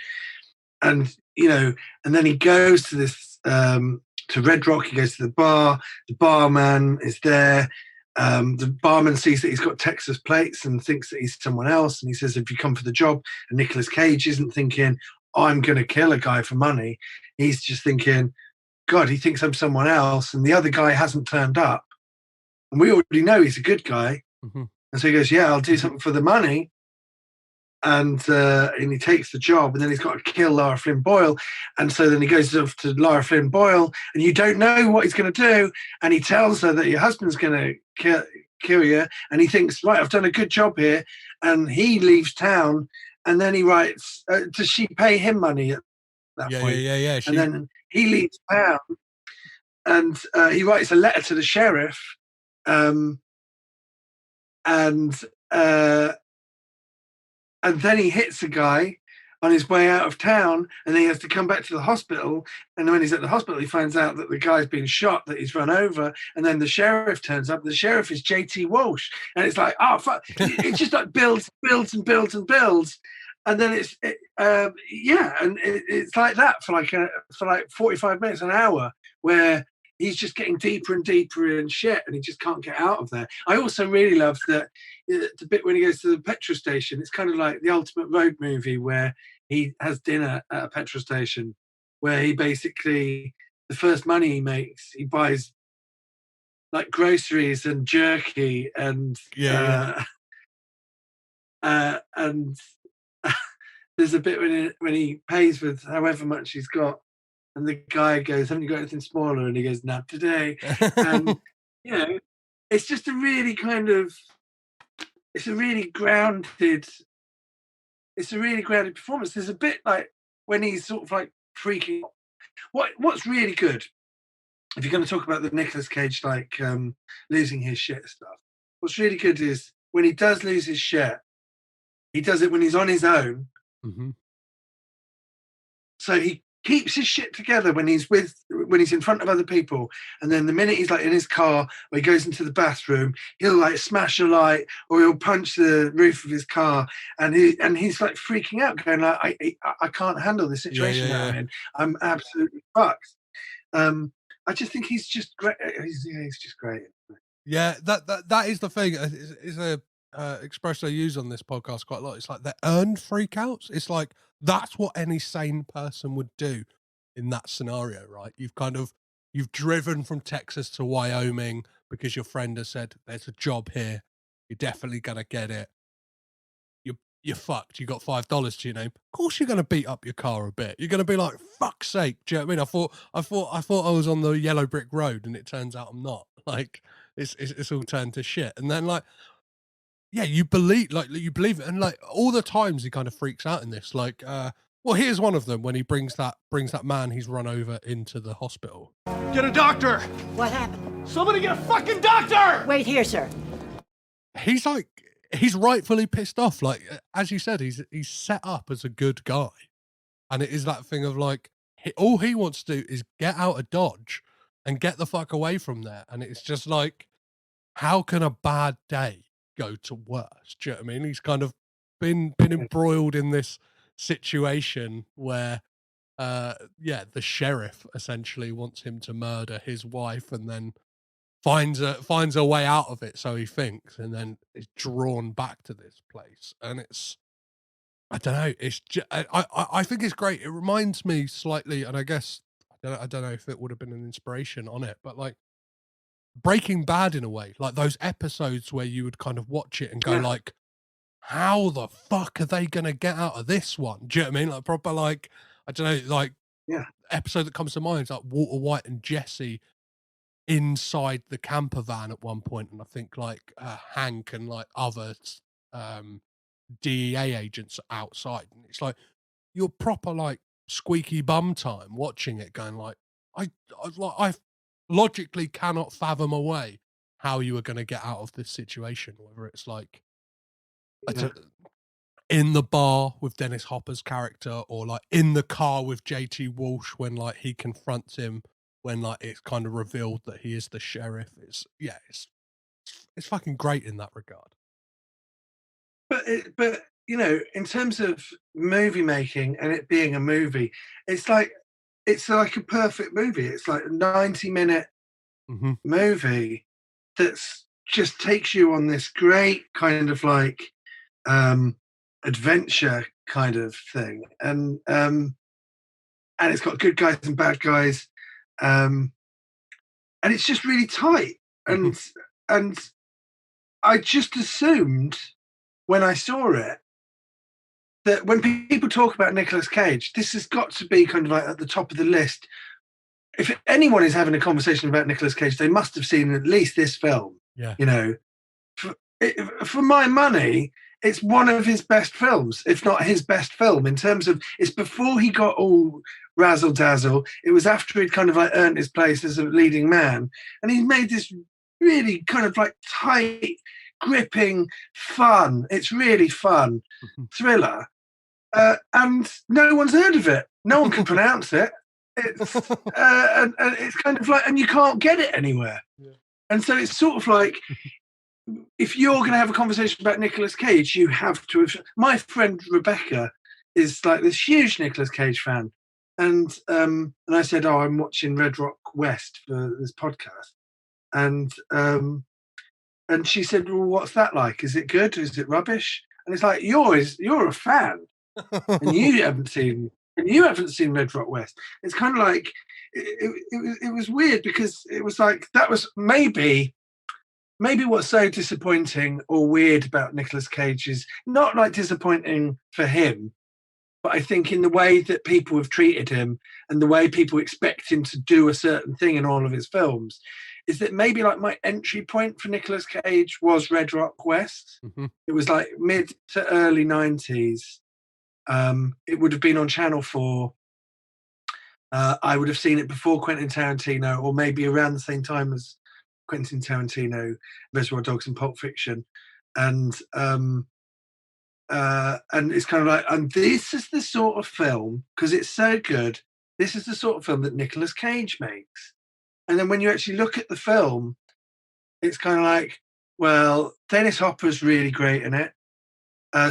And you know, and then he goes to this to Red Rock. He goes to the bar. The barman is there. The barman sees that he's got Texas plates and thinks that he's someone else. And he says, "If you come for the job," and Nicolas Cage isn't thinking, "I'm going to kill a guy for money." He's just thinking, "God, he thinks I'm someone else." And the other guy hasn't turned up. And we already know he's a good guy. Mm-hmm. And so he goes, "Yeah, I'll do something for the money." And he takes the job, and then he's got to kill Lara Flynn Boyle. And so then he goes off to Lara Flynn Boyle, and you don't know what he's going to do. And he tells her that your husband's going to kill you. And he thinks, right, I've done a good job here. And he leaves town. And then he writes, does she pay him money at that point? Yeah. And then he leaves town, and he writes a letter to the sheriff. And then he hits a guy on his way out of town, and then he has to come back to the hospital. And when he's at the hospital, he finds out that the guy's been shot, that he's run over. And then the sheriff turns up. The sheriff is JT Walsh. And it's like, oh, fuck. It just like builds. And then it's like that for like 45 minutes, an hour, where he's just getting deeper and deeper in shit, and he just can't get out of there. I also really love that the bit when he goes to the petrol station. It's kind of like the ultimate road movie, where he has dinner at a petrol station, where he basically, the first money he makes, he buys like groceries and jerky and and there's a bit when he pays with however much he's got, and the guy goes, "Haven't you got anything smaller?" And he goes, "Not today." And you know, it's just a really kind of, it's a really grounded performance. There's a bit like when he's sort of like freaking. What's really good, if you're going to talk about the Nicolas Cage like losing his shit stuff, what's really good is when he does lose his shit, he does it when he's on his own. Mm-hmm. So he keeps his shit together when he's in front of other people, and then the minute he's like in his car or he goes into the bathroom, he'll like smash a light or he'll punch the roof of his car, and he's like freaking out, going like, I can't handle this situation that I'm in. I'm absolutely fucked. I just think he's just great. He's just great. Yeah, that is the thing. It's a expression I use on this podcast quite a lot. It's like the earned freakouts. It's like that's what any sane person would do in that scenario, right? You've driven from Texas to Wyoming because your friend has said there's a job here. You're definitely gonna get it. You're fucked. You got $5 to your name. Of course, you're gonna beat up your car a bit. You're gonna be like, "Fuck's sake!" Do you know what I mean? I thought I was on the yellow brick road, and it turns out I'm not. Like it's all turned to shit. And then yeah, you believe it, and like all the times he kind of freaks out in this. Like, well, here's one of them when he brings that man he's run over into the hospital. Get a doctor! What happened? Somebody get a fucking doctor! Wait here, sir. He's rightfully pissed off. Like, as you said, he's set up as a good guy, and it is that thing of like all he wants to do is get out of Dodge and get the fuck away from there. And it's just like, how can a bad day go to worse? Do you know what I mean? He's kind of been embroiled in this situation where the sheriff essentially wants him to murder his wife, and then finds a way out of it, so he thinks, and then is drawn back to this place. And it's, I don't know, it's I think it's great. It reminds me slightly, and I guess I don't know if it would have been an inspiration on it, but like Breaking Bad in a way, like those episodes where you would kind of watch it and go like, how the fuck are they gonna get out of this one? Do you know what I mean? Like proper, like, I don't know, like episode that comes to mind is like Walter White and Jesse inside the camper van at one point, and I think like Hank and like other DEA agents outside, and it's like you're proper like squeaky bum time watching it, going like, I logically cannot fathom a way how you are going to get out of this situation, whether it's like in the bar with Dennis Hopper's character, or like in the car with JT Walsh when like he confronts him, when like it's kind of revealed that he is the sheriff. It's fucking great in that regard. But you know, in terms of movie making and it being a movie, it's like a perfect movie. It's like a 90-minute movie that's just takes you on this great kind of like adventure kind of thing, and it's got good guys and bad guys, and it's just really tight. And I just assumed when I saw it that when people talk about Nicolas Cage, this has got to be kind of like at the top of the list. If anyone is having a conversation about Nicolas Cage, they must have seen at least this film. Yeah, you know, for my money, it's one of his best films, if not his best film, in terms of it's before he got all razzle dazzle. It was after he'd kind of like earned his place as a leading man, and he made this really kind of like tight, gripping, fun. It's really fun thriller, and no one's heard of it. No one can pronounce it. It's and it's kind of like, and you can't get it anywhere. Yeah. And so it's sort of like, if you're going to have a conversation about Nicolas Cage, you have to have. My friend Rebecca is like this huge Nicolas Cage fan, and I said, "Oh, I'm watching Red Rock West for this podcast," and she said, "Well, what's that like? Is it good? Is it rubbish?" And it's like, you're a fan, and you haven't seen Red Rock West. It's kind of like it was weird, because it was like that was maybe what's so disappointing or weird about Nicolas Cage is not like disappointing for him, but I think in the way that people have treated him and the way people expect him to do a certain thing in all of his films, is that maybe like my entry point for Nicolas Cage was Red Rock West. It was like mid to early 90s. It would have been on Channel 4. I would have seen it before Quentin Tarantino, or maybe around the same time as Quentin Tarantino, Reservoir Dogs and Pulp Fiction. And it's kind of like, and this is the sort of film, because it's so good, this is the sort of film that Nicolas Cage makes. And then when you actually look at the film, it's kind of like, well, Dennis Hopper's really great in it.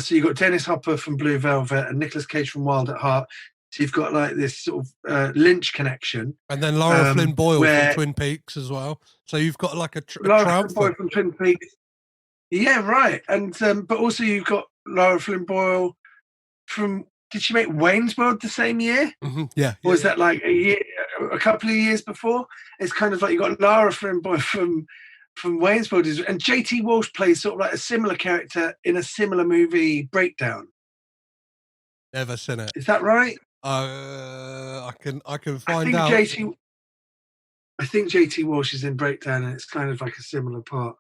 So you've got Dennis Hopper from Blue Velvet and Nicolas Cage from Wild at Heart. So you've got like this sort of Lynch connection. And then Lara Flynn Boyle from Twin Peaks as well. So you've got like a Lara Flynn Boyle from Twin Peaks. Yeah, right. And but also you've got Lara Flynn Boyle from. Did she make Wayne's World the same year? Yeah. Or was that like a couple of years before? It's kind of like you got Lara Flynn Boyle from Wayne's World, and JT Walsh plays sort of like a similar character in a similar movie, Breakdown. Never seen it. Is that right? I can I find think out. JT Walsh is in Breakdown, and it's kind of like a similar part.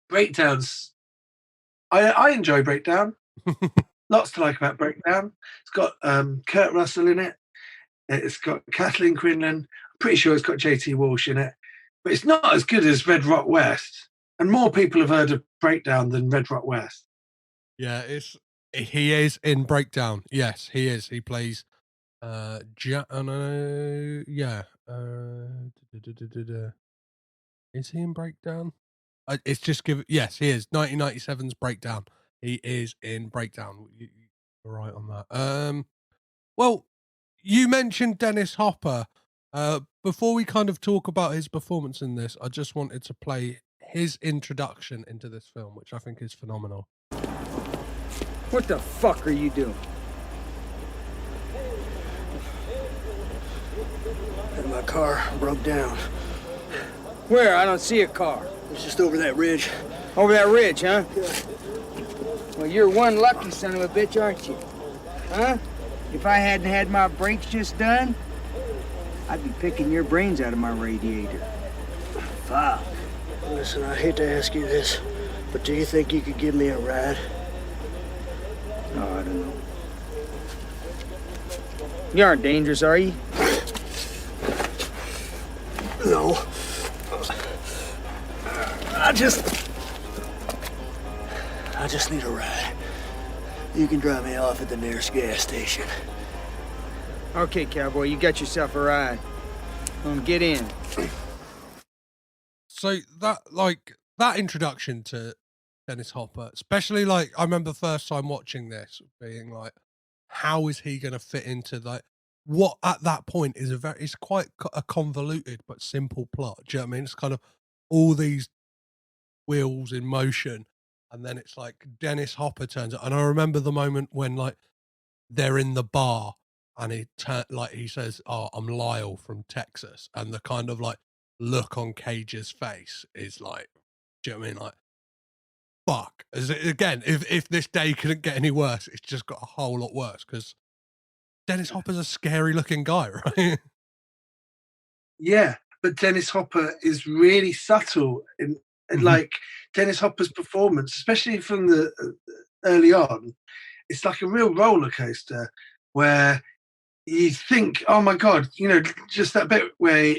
Breakdowns. I enjoy Breakdown. Lots to like about Breakdown. It's got Kurt Russell in it. It's got Kathleen Quinlan. I'm pretty sure it's got JT Walsh in it. But it's not as good as Red Rock West. And more people have heard of Breakdown than Red Rock West. Yeah, he is in Breakdown. Yes, he is. He plays yeah. Is he in Breakdown? It's just yes, he is. 1997's Breakdown. He is in Breakdown. You're right on that. Well, you mentioned Dennis Hopper. Before we kind of talk about his performance in this, I just wanted to play his introduction into this film, which I think is phenomenal. What the fuck are you doing? My car broke down. Where? I don't see a car. It's just over that ridge. Over that ridge, huh? Well, you're one lucky son of a bitch, aren't you? Huh? If I hadn't had my brakes just done, I'd be picking your brains out of my radiator. Fuck. Listen, I hate to ask you this, but do you think you could give me a ride? Oh, I don't know. You aren't dangerous, are you? No. I just need a ride. You can drive me off at the nearest gas station. Okay, cowboy, you got yourself a ride. Get in. So that introduction to Dennis Hopper, especially I remember the first time watching this being like, how is he going to fit into what at that point is it's quite a convoluted but simple plot. Do you know what I mean? It's kind of all these wheels in motion, and then it's like Dennis Hopper turns up, and I remember the moment when they're in the bar and he says, "Oh, I'm Lyle from Texas," and the kind of look on Cage's face is like, do you know what I mean? Like, fuck. Again, if this day couldn't get any worse, it's just got a whole lot worse because Dennis Hopper's a scary looking guy, right? Yeah, but Dennis Hopper is really subtle in like Dennis Hopper's performance, especially from the early on. It's like a real roller coaster where you think, oh my God, just that bit where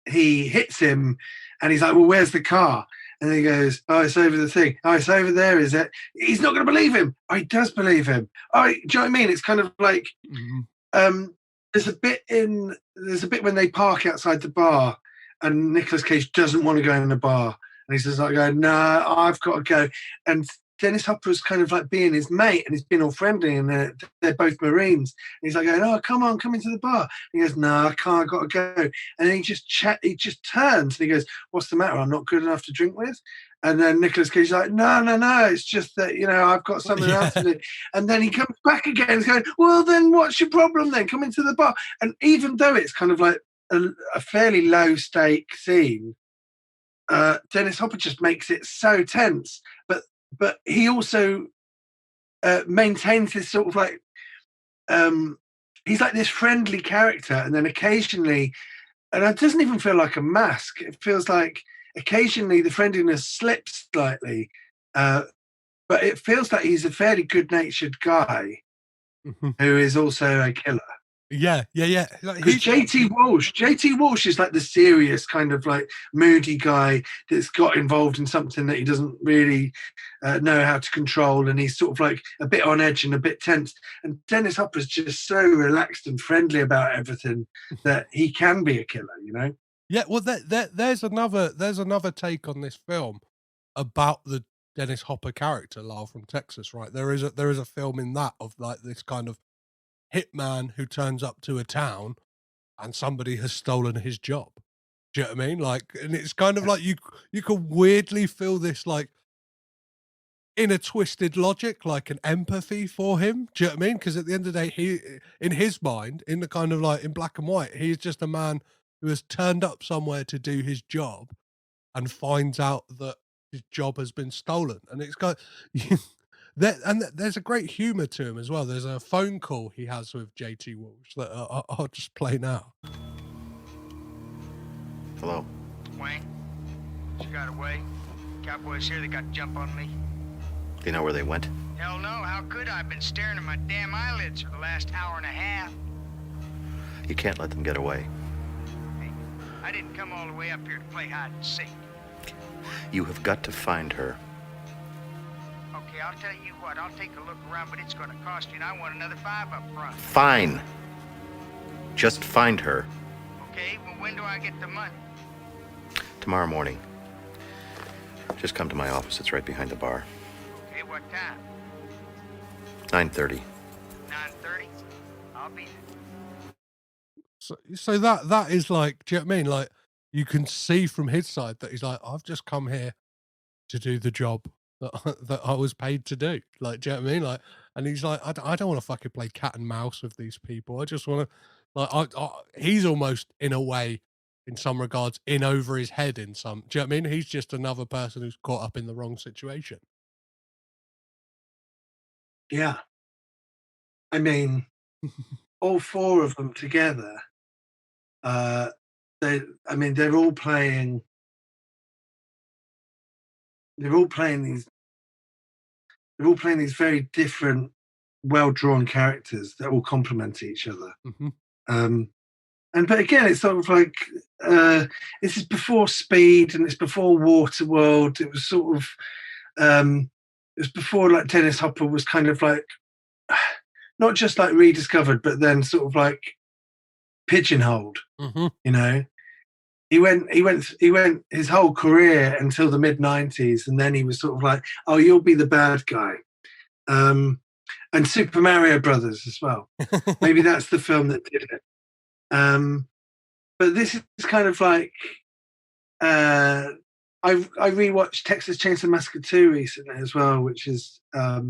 he hits him and he's like, well, where's the car? And then he goes, oh, it's over the thing. Oh, it's over there, is it? He's not going to believe him. Oh, he does believe him. Oh, do you know what I mean? It's kind of like, there's a bit when they park outside the bar and Nicolas Cage doesn't want to go in the bar. And he says, no, I've got to go. And Dennis Hopper is kind of like being his mate, and he's been all friendly, and they're both Marines. And he's like going, oh, come on, come into the bar. And he goes, no, I can't, I've got to go. And then he just turns and he goes, what's the matter? I'm not good enough to drink with? And then Nicolas Cage is like, no, it's just that, I've got something else to do. And then he comes back again and going, well, then what's your problem then? Come into the bar. And even though it's kind of like a fairly low stake scene, Dennis Hopper just makes it so tense. But he also maintains this sort of he's like this friendly character, and then occasionally, and it doesn't even feel like a mask. It feels like occasionally the friendliness slips slightly, but it feels like he's a fairly good-natured guy who is also a killer. Yeah. Because JT Walsh is like the serious kind of like moody guy that's got involved in something that he doesn't really know how to control, and he's sort of like a bit on edge and a bit tense. And Dennis Hopper's just so relaxed and friendly about everything that he can be a killer, Yeah, well, there's another take on this film about the Dennis Hopper character, Lyle from Texas, right? There is a film in that of like this kind of hitman who turns up to a town and somebody has stolen his job. Do you know what I mean? Like, and it's kind of like you can weirdly feel this like in a twisted logic, like an empathy for him. Do you know what I mean? Because at the end of the day, he, in his mind, in the kind of like in black and white, he's just a man who has turned up somewhere to do his job and finds out that his job has been stolen. And it's got there's a great humor to him as well. There's a phone call he has with JT Walsh that I'll just play now. Hello. Wayne, she got away. Cowboys here, they got to jump on me. Do you know where they went? Hell no, how could I? I've been staring at my damn eyelids for the last hour and a half. You can't let them get away. Hey, I didn't come all the way up here to play hide and seek. You have got to find her. Okay, I'll tell you what, I'll take a look around, but it's gonna cost you, and I want another $5 up front. Fine. Just find her. Okay, well, when do I get the money? Tomorrow morning. Just come to my office. It's right behind the bar. Okay, what time? 9:30. 9:30? I'll be there. So that is like, do you know what I mean? Like, you can see from his side that he's like, I've just come here to do the job that I was paid to do. Like, do you know what I mean? Like, and he's like, I don't want to fucking play cat and mouse with these people. I just want to, like, he's almost in a way, in some regards, in over his head in some, do you know what I mean? He's just another person who's caught up in the wrong situation. Yeah. I mean, all four of them together, they're all playing these very different, well-drawn characters that all complement each other. Mm-hmm. But again, it's sort of like this is before Speed and it's before Waterworld. It was sort of it was before like Dennis Hopper was kind of like not just like rediscovered, but then sort of like pigeonholed. Mm-hmm. You know, he went his whole career until the mid-90s, and then he was sort of like, oh, you'll be the bad guy. And Super Mario Brothers as well. Maybe that's the film that did it. But this is kind of like I rewatched Texas Chainsaw Massacre 2 recently as well, which is got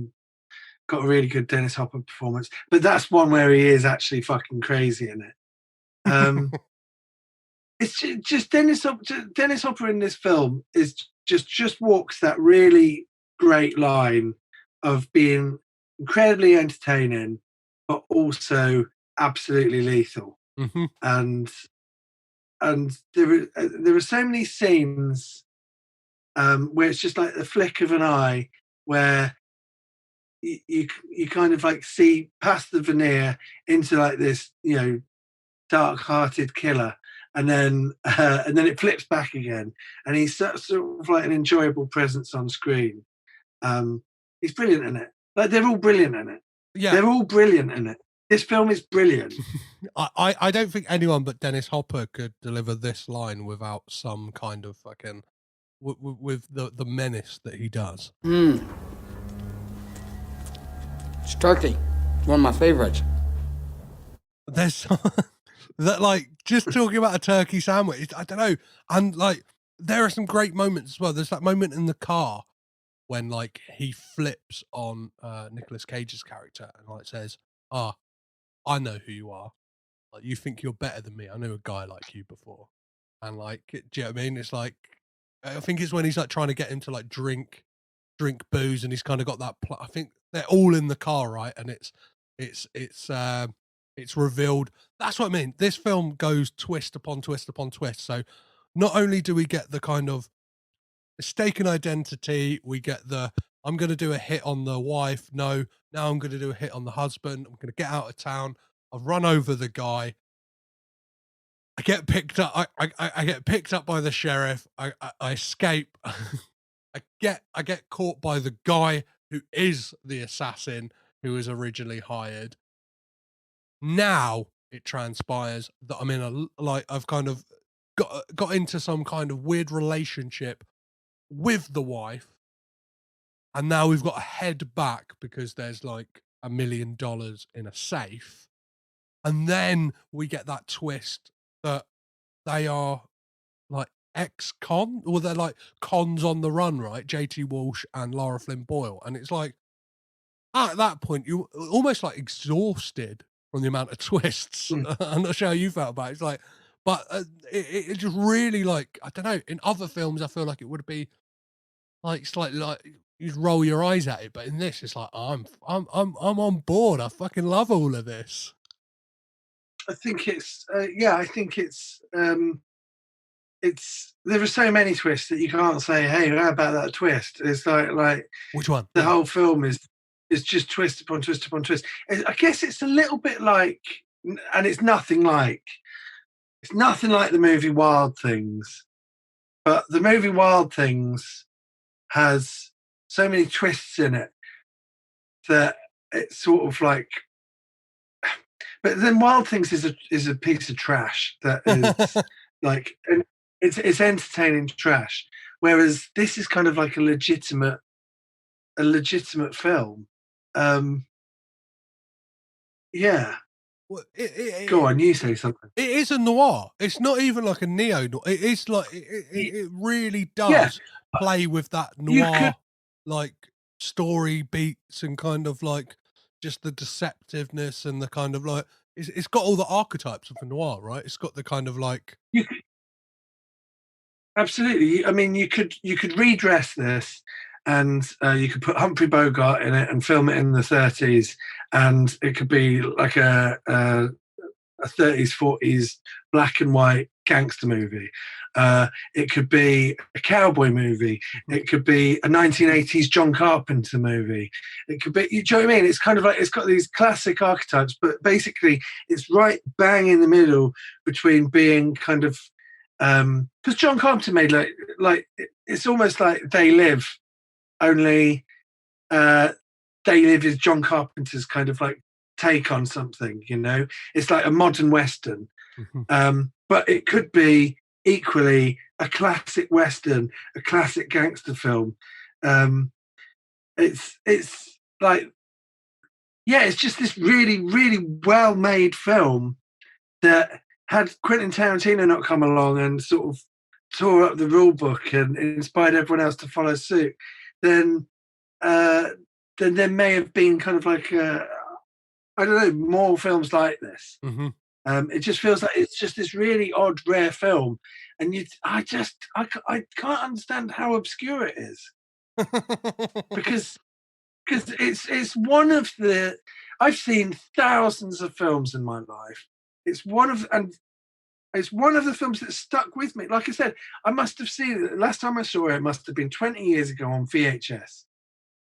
a really good Dennis Hopper performance. But that's one where he is actually fucking crazy in it. It's just Dennis Hopper in this film is just walks that really great line of being incredibly entertaining, but also absolutely lethal. Mm-hmm. And there are so many scenes where it's just like the flick of an eye, where you kind of like see past the veneer into like this, you know, dark-hearted killer, and then it flips back again, and he's sort of like an enjoyable presence on screen. He's brilliant in it. Like, they're all brilliant in it. Yeah, they're all brilliant in it. This film is brilliant. I don't think anyone but Dennis Hopper could deliver this line without some kind of fucking with the menace that he does. It's turkey. One of my favorites. There's some, that, like, just talking about a turkey sandwich, I don't know. And like, there are some great moments as well. There's that moment in the car when like he flips on Nicolas Cage's character and like says, I know who you are. Like, you think you're better than me. I knew a guy like you before. And like, do you know what I mean? It's like, I think it's when he's like trying to get him to like drink booze, and he's kind of got that. I think they're all in the car, right? And it's revealed. That's what I mean. This film goes twist upon twist upon twist. So not only do we get the kind of mistaken identity, we get the, I'm going to do a hit on the wife. No, now I'm going to do a hit on the husband. I'm going to get out of town. I've run over the guy. I get picked up. I get picked up by the sheriff. I escape. I get caught by the guy who is the assassin who was originally hired. Now it transpires that I'm in I've kind of got into some kind of weird relationship with the wife. And now we've got to head back because there's like $1 million in a safe. And then we get that twist that they are ex-con, or they're like cons on the run, right? JT Walsh and Lara Flynn Boyle. And it's like, at that point, you're almost like exhausted from the amount of twists. I'm not sure how you felt about it. It's like, but it just really, like, I don't know. In other films, I feel like it would be like slightly like you just roll your eyes at it, but in this, it's like I'm on board. I fucking love all of this. I think it's there are so many twists that you can't say, hey, how about that twist? It's like Which one? the whole film is just twist upon twist upon twist. I guess it's a little bit like, and it's nothing like the movie Wild Things, but the movie Wild Things has so many twists in it that it's sort of like. But then Wild Things is a piece of trash that is like, and it's entertaining trash, whereas this is kind of like a legitimate film. Yeah. Well, Go on, you say something. It is a noir. It's not even like a neo-noir. It is like it really does Yeah. play with that noir like story beats and kind of like just the deceptiveness and the kind of like it's got all the archetypes of a noir, right? It's got the kind of like Absolutely. I mean, you could redress this, and you could put Humphrey Bogart in it and film it in the 30s, and it could be like a 30s, 40s black and white gangster movie. It could be a cowboy movie. It could be a 1980s John Carpenter movie. It could be, you know what I mean? It's kind of like, it's got these classic archetypes, but basically it's right bang in the middle between being kind of, because John Carpenter made like it's almost like They Live, only They Live is John Carpenter's kind of like take on something, you know? It's like a modern Western. But it could be equally a classic Western, a classic gangster film. It's like, yeah, it's just this really, really well-made film that had Quentin Tarantino not come along and sort of tore up the rule book and inspired everyone else to follow suit, then there may have been kind of like I don't know, more films like this. It just feels like it's just this really odd, rare film, and I can't understand how obscure it is because it's one of the, I've seen thousands of films in my life. It's one of the films that stuck with me. Like I said, I must have seen it. Last time I saw it must have been 20 years ago on VHS,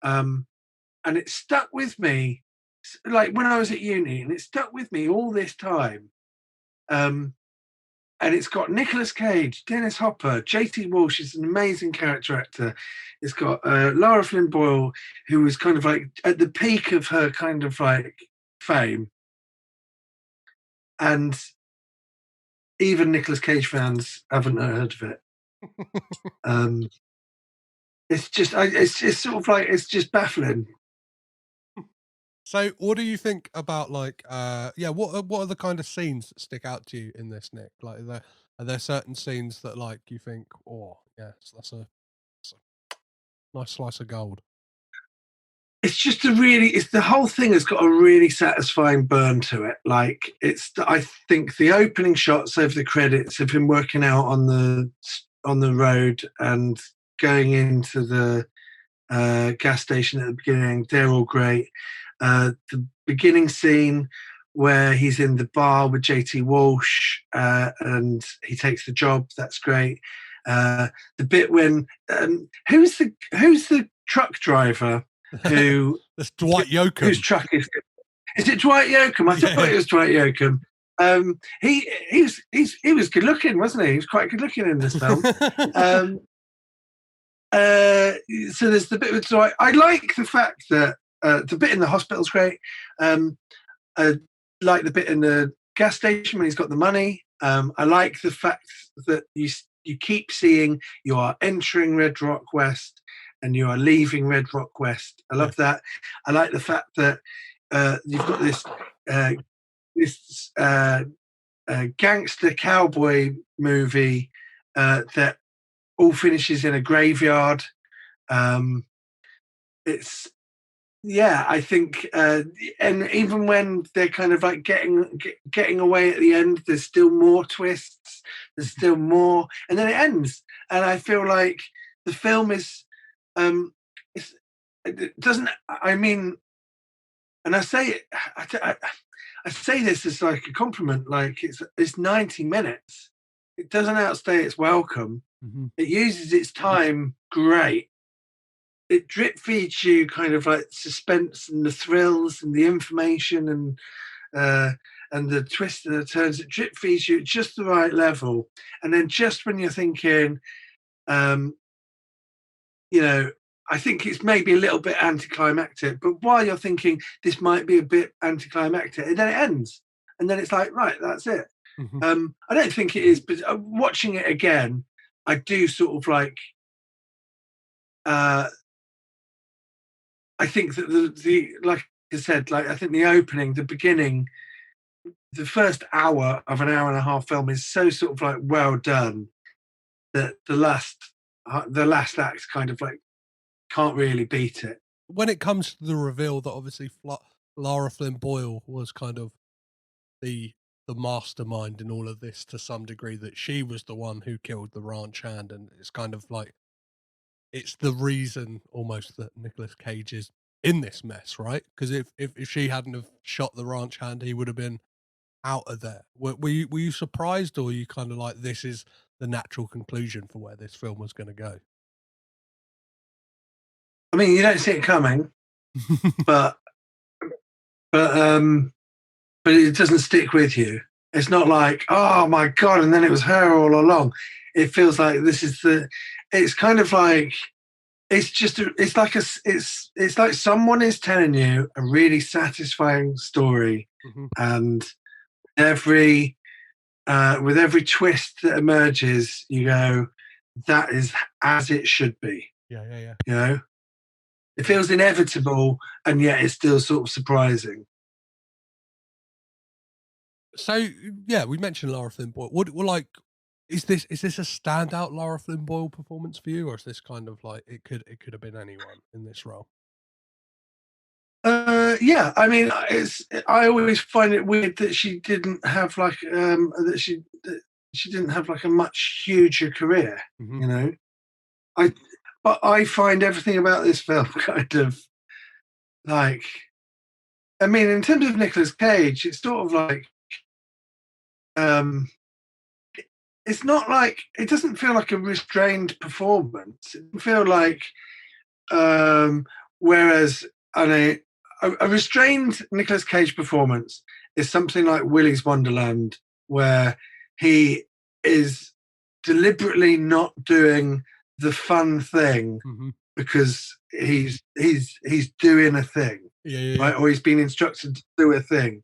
and it stuck with me. Like when I was at uni, and it stuck with me all this time. And it's got Nicolas Cage, Dennis Hopper, JT Walsh is an amazing character actor. It's got Lara Flynn Boyle, who was kind of like at the peak of her kind of like fame. And even Nicolas Cage fans haven't heard of it. It's just sort of like, it's just baffling. So what do you think about like what are the kind of scenes that stick out to you in this, Nick? Like are there certain scenes that like you think, oh yes, that's a nice slice of gold? It's just the whole thing has got a really satisfying burn to it. Like I think the opening shots over the credits of him working out on the road and going into the gas station at the beginning, they're all great. The beginning scene where he's in the bar with JT Walsh and he takes the job, that's great. The bit when who's the truck driver who that's Dwight Yoakam, whose truck is it Dwight Yoakam? I thought it was Dwight Yoakam. He was good looking, wasn't he? He was quite good looking in this film. So there's the bit with Dwight. I like the fact that the bit in the hospital's great. I like the bit in the gas station when he's got the money. I like the fact that you keep seeing you are entering Red Rock West and you are leaving Red Rock West. I love that. I like the fact that you've got this gangster cowboy movie that all finishes in a graveyard. I think, and even when they're kind of like getting away at the end, there's still more twists. There's still more, and then it ends. And I feel like the film is, it doesn't. I mean, and I say this as like a compliment. Like it's 90 minutes. It doesn't outstay its welcome. Mm-hmm. It uses its time great. It drip feeds you kind of like suspense and the thrills and the information and the twists and the turns. It drip feeds you at just the right level. And then just when you're thinking, I think it's maybe a little bit anticlimactic, but while you're thinking this might be a bit anticlimactic, and then it ends. And then it's like, right, that's it. Mm-hmm. I don't think it is, but watching it again, I do sort of like, I think that the like I said, like I think the opening, the beginning, the first hour of an hour and a half film is so sort of like well done that the last act kind of like can't really beat it. When it comes to the reveal that obviously Lara Flynn Boyle was kind of the mastermind in all of this to some degree, that she was the one who killed the ranch hand, and it's kind of like it's the reason almost that Nicolas Cage is in this mess, right? Because if she hadn't have shot the ranch hand, he would have been out of there. Were you surprised, or were you kind of like, this is the natural conclusion for where this film was going to go? I mean, you don't see it coming, but it doesn't stick with you. It's not like, oh my God, and then it was her all along. It feels like this is it's kind of like, it's like someone is telling you a really satisfying story, Mm-hmm. and with every twist that emerges, you go, that is as it should be. Yeah. You know, it feels inevitable, and yet it's still sort of surprising. So yeah, we mentioned Lara Flynn Boyle. Is this a standout Lara Flynn Boyle performance for you, or is this kind of like it could have been anyone in this role? Yeah, I mean, I always find it weird that she didn't have like that she didn't have like a much huger career. Mm-hmm. You know, but I find everything about this film kind of like, I mean, in terms of Nicolas Cage, it's sort of like, it's not like, it doesn't feel like a restrained performance. It doesn't feel like, whereas a restrained Nicolas Cage performance is something like Willy's Wonderland, where he is deliberately not doing the fun thing Mm-hmm. because he's doing a thing, Yeah. right? Or he's been instructed to do a thing.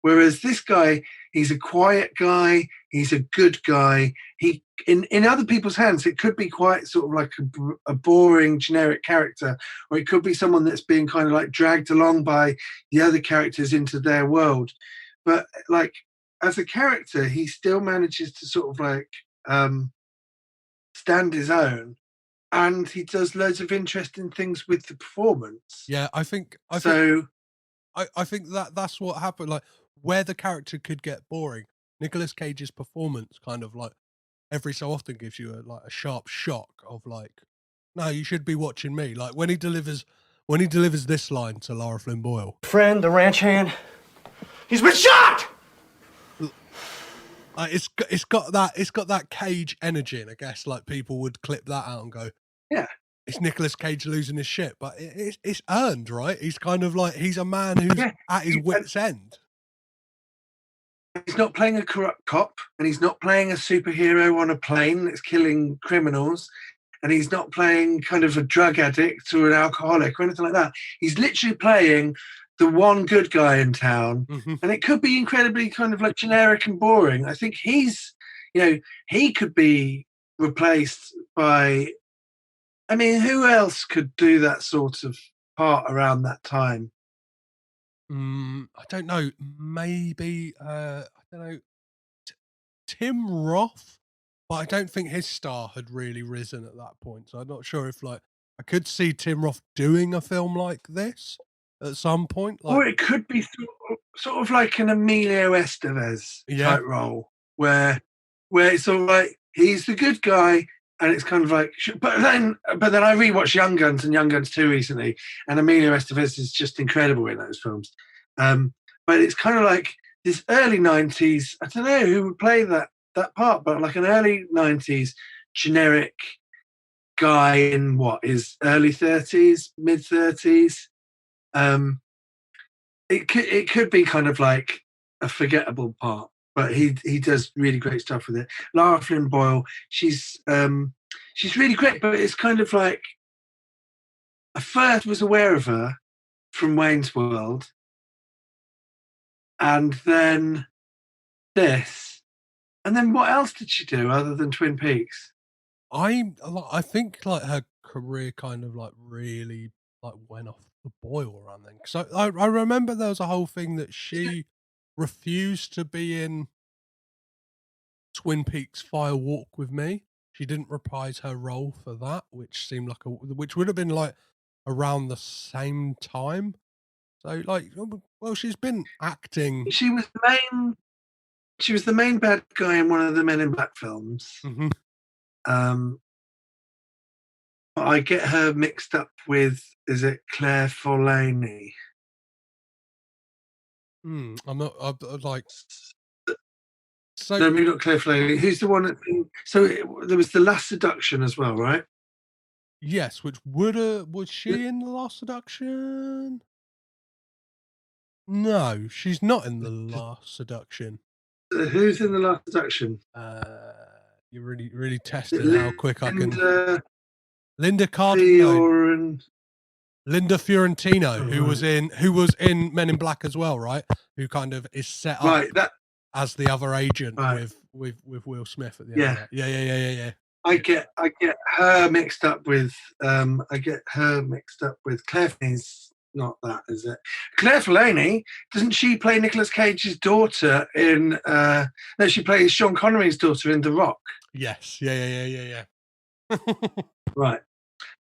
Whereas this guy, he's a quiet guy, he's a good guy. He in other people's hands, it could be quite sort of like a boring generic character, or it could be someone that's being kind of like dragged along by the other characters into their world. But like as a character, he still manages to sort of like stand his own, and he does loads of interesting things with the performance. Yeah, I think that's what happened. Like where the character could get boring, Nicolas Cage's performance kind of like every so often gives you a sharp shock of like, no, you should be watching me. Like when he delivers this line to Lara Flynn Boyle, Friend, the ranch hand, he's been shot! it's got that Cage energy, and I guess like people would clip that out and go, yeah, it's Nicolas Cage losing his shit, but it's earned, right? He's kind of like, he's a man who's at his wit's end. He's not playing a corrupt cop, and he's not playing a superhero on a plane that's killing criminals, and he's not playing kind of a drug addict or an alcoholic or anything like that. He's literally playing the one good guy in town, Mm-hmm. and it could be incredibly kind of like generic and boring. I think he could be replaced by, I mean, who else could do that sort of part around that time? I don't know. Maybe I don't know. Tim Roth but I don't think his star had really risen at that point. So I'm not sure if like I could see Tim Roth doing a film like this at some point. Like, Or it could be sort of like an Emilio Estevez Yeah. type role, where it's sort of like he's the good guy, and it's kind of like. But then I rewatched Young Guns and Young Guns 2 recently, and Emilio Estevez is just incredible in those films. But it's kind of like this early '90s. I don't know who would play that part, but like an early '90s generic guy in what is early 30s, mid 30s. It could be kind of like a forgettable part, but he does really great stuff with it. Lara Flynn Boyle, she's really great, but it's kind of like I first was aware of her from Wayne's World, and then this, and then what else did she do other than Twin Peaks? I think like her career kind of like really like went off the boil around then. Because I remember there was a whole thing that she refused to be in Twin Peaks Fire Walk with Me. She didn't reprise her role for that, which seemed like which would have been like around the same time. So like, well, she's been acting. She was the main bad guy in one of the Men in Black films. Mhm. I get her mixed up with, is it Claire Forlani? I'm not. I'm like. So No, maybe not Claire Forlani. Who's the one that? So there was The Last Seduction as well, right? Yes, which was she in The Last Seduction? No, she's not in The Last Seduction. Who's in The Last Seduction? You're really testing how quick I can. Linda Fiorentino. Linda Fiorentino, who was in Men in Black as well, right? Who kind of is set up as the other agent with Will Smith at the end. Of that. Yeah. I get her mixed up with Claire Forlani's not that, is it? Claire Forlani, doesn't she play Nicolas Cage's daughter in no, she plays Sean Connery's daughter in The Rock. Yes. Yeah. Right.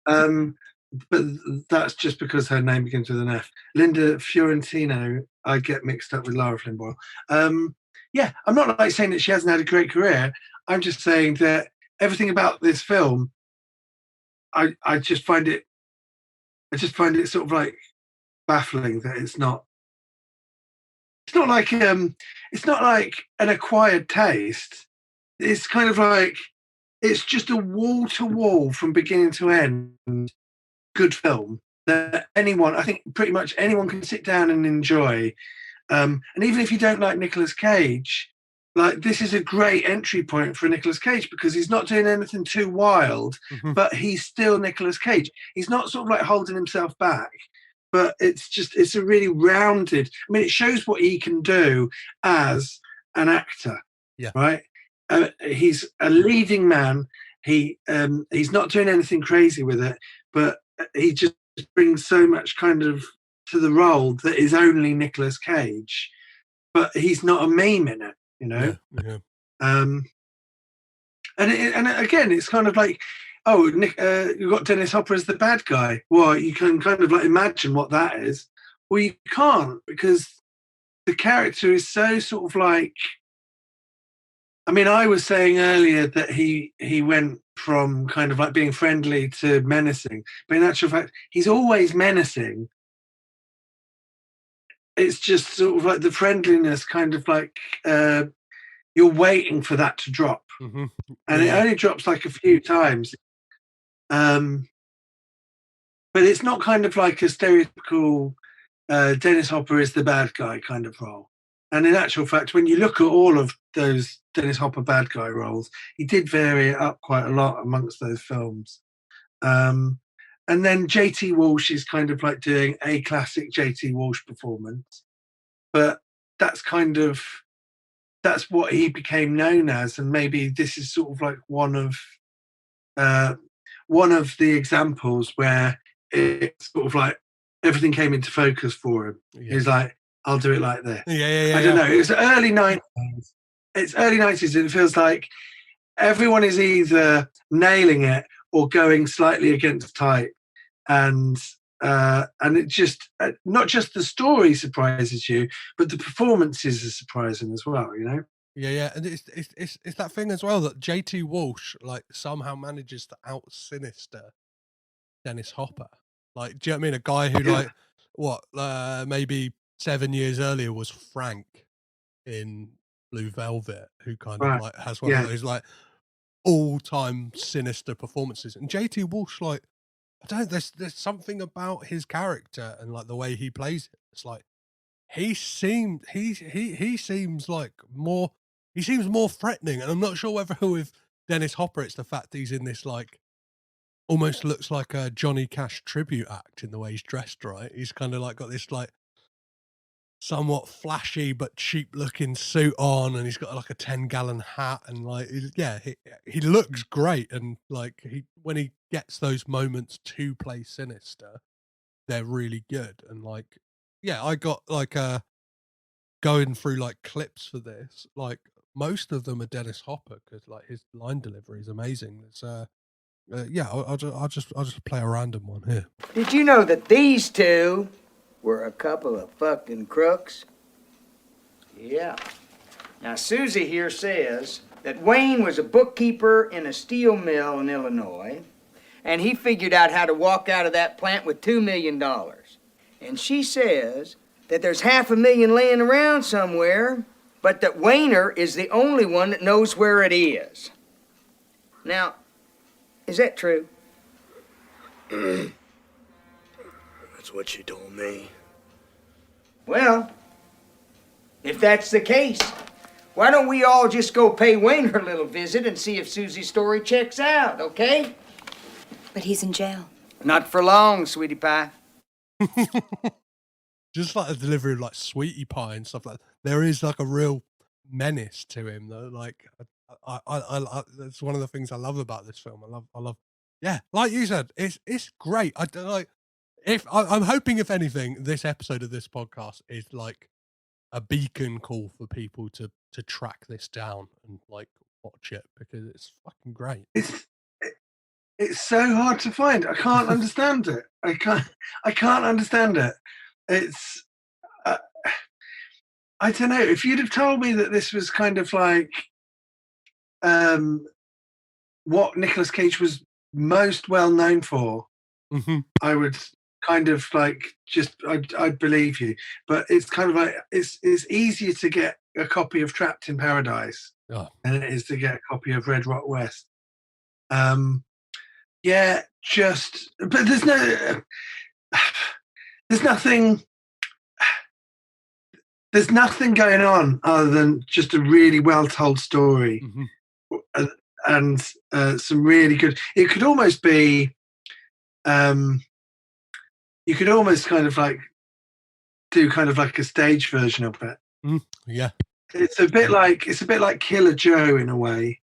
But that's just because her name begins with an F. Linda Fiorentino, I get mixed up with Lara Flynn Boyle. Yeah, I'm not like saying that she hasn't had a great career. I'm just saying that everything about this film, I just find it sort of like baffling that it's not like an acquired taste. It's kind of like it's just a wall to wall from beginning to end good film that I think pretty much anyone can sit down and enjoy. And even if you don't like Nicolas Cage, like this is a great entry point for Nicolas Cage because he's not doing anything too wild, but he's still Nicolas Cage. He's not sort of like holding himself back, but it's a really rounded. I mean, it shows what he can do as an actor. Yeah. Right. He's a leading man. He's not doing anything crazy with it, but he just brings so much kind of to the role that is only Nicolas Cage, but he's not a meme in it, you know. Yeah. And again, it's kind of like, oh, Nick, you've got Dennis Hopper as the bad guy. Well, you can kind of like imagine what that is. Well, you can't because the character is so sort of like. I mean, I was saying earlier that he went from kind of like being friendly to menacing, but in actual fact, he's always menacing. It's just sort of like the friendliness kind of like you're waiting for that to drop. And it only drops like a few times. But it's not kind of like a stereotypical Dennis Hopper is the bad guy kind of role. And in actual fact, when you look at all of those Dennis Hopper bad guy roles, he did vary it up quite a lot amongst those films. And then J.T. Walsh is kind of like doing a classic J.T. Walsh performance. But that's what he became known as. And maybe this is sort of like one of the examples where it's sort of like everything came into focus for him. Yeah. He's like, I'll do it like this. Yeah. I don't know. It's early 90s. It's early 90s, and it feels like everyone is either nailing it or going slightly against type, and it just not just the story surprises you, but the performances are surprising as well. You know. Yeah, and it's that thing as well that JT Walsh like somehow manages to out sinister Dennis Hopper. Like, do you know what I mean? A guy who like maybe 7 years earlier was Frank in Blue Velvet, who kind of Right. like has one of those like all-time sinister performances. And JT Walsh, like, I don't know, there's something about his character and like the way he plays it. It's like he seems like more threatening, and I'm not sure whether with Dennis Hopper it's the fact that he's in this like almost looks like a Johnny Cash tribute act in the way he's dressed, right? He's kind of like got this like somewhat flashy but cheap looking suit on, and he's got like a 10-gallon hat, and like he looks great, and like when he gets those moments to play sinister, they're really good. And like I got like going through like clips for this, like most of them are Dennis Hopper because like his line delivery is amazing. It's I'll just play a random one here. Did you know that these two were a couple of fucking crooks? Yeah. Now, Susie here says that Wayne was a bookkeeper in a steel mill in Illinois, and he figured out how to walk out of that plant with $2 million. And she says that there's $500,000 laying around somewhere, but that Wayner is the only one that knows where it is. Now, is that true? That's what she told me. Well, if that's the case, why don't we all just go pay Wayne a little visit and see if Susie's story checks out, okay? But he's in jail. Not for long, sweetie pie. Just like the delivery of like Sweetie Pie and stuff like that. There is like a real menace to him though. Like I that's one of the things I love about this film. I love yeah, like you said, it's great. I don't like I'm hoping if anything, this episode of this podcast is like a beacon call for people to track this down and like watch it because it's fucking great. It's so hard to find. I can't understand it. I can't understand it. It's I don't know. If you'd have told me that this was kind of like what Nicolas Cage was most well known for, I would kind of like I'd believe you. But it's kind of like it's easier to get a copy of Trapped in Paradise than it is to get a copy of Red Rock West. But there's nothing going on other than just a really well told story and some really good. It could almost be, you could almost kind of like do kind of like a stage version of it. Yeah, it's a bit like Killer Joe in a way.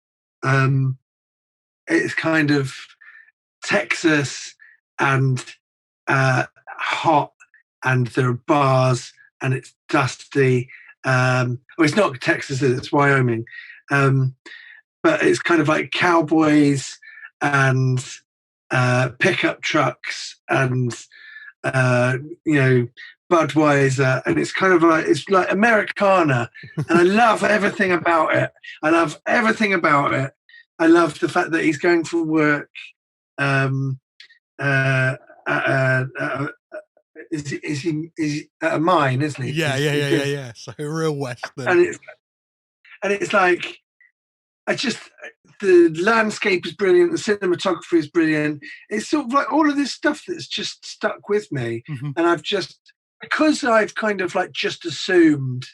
It's kind of Texas and hot, and there are bars, and it's dusty. Well, it's not Texas, it's Wyoming. But it's kind of like cowboys and pickup trucks and Budweiser, and it's kind of like Americana, and I love everything about it. I love the fact that he's going for work. Is he at a mine, isn't he? Yeah. So real Western. And it's like, the landscape is brilliant, the cinematography is brilliant. It's sort of like all of this stuff that's just stuck with me. And because I've kind of like just assumed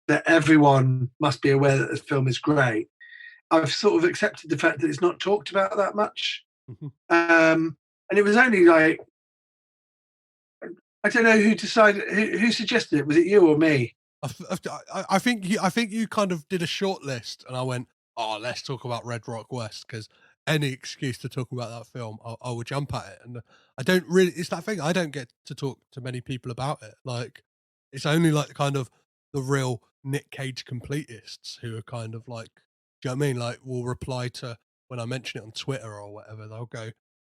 that everyone must be aware that this film is great, I've sort of accepted the fact that it's not talked about that much. And it was only like, I don't know who decided, who suggested it. Was it you or me? I think you kind of did a short list, and I went, "Oh, let's talk about Red Rock West," because any excuse to talk about that film, I will jump at it. And I don't really. It's that thing. I don't get to talk to many people about it. Like, it's only like kind of the real Nick Cage completists who are kind of like Do you know what I mean? Like, will reply to when I mention it on Twitter or whatever. They'll go,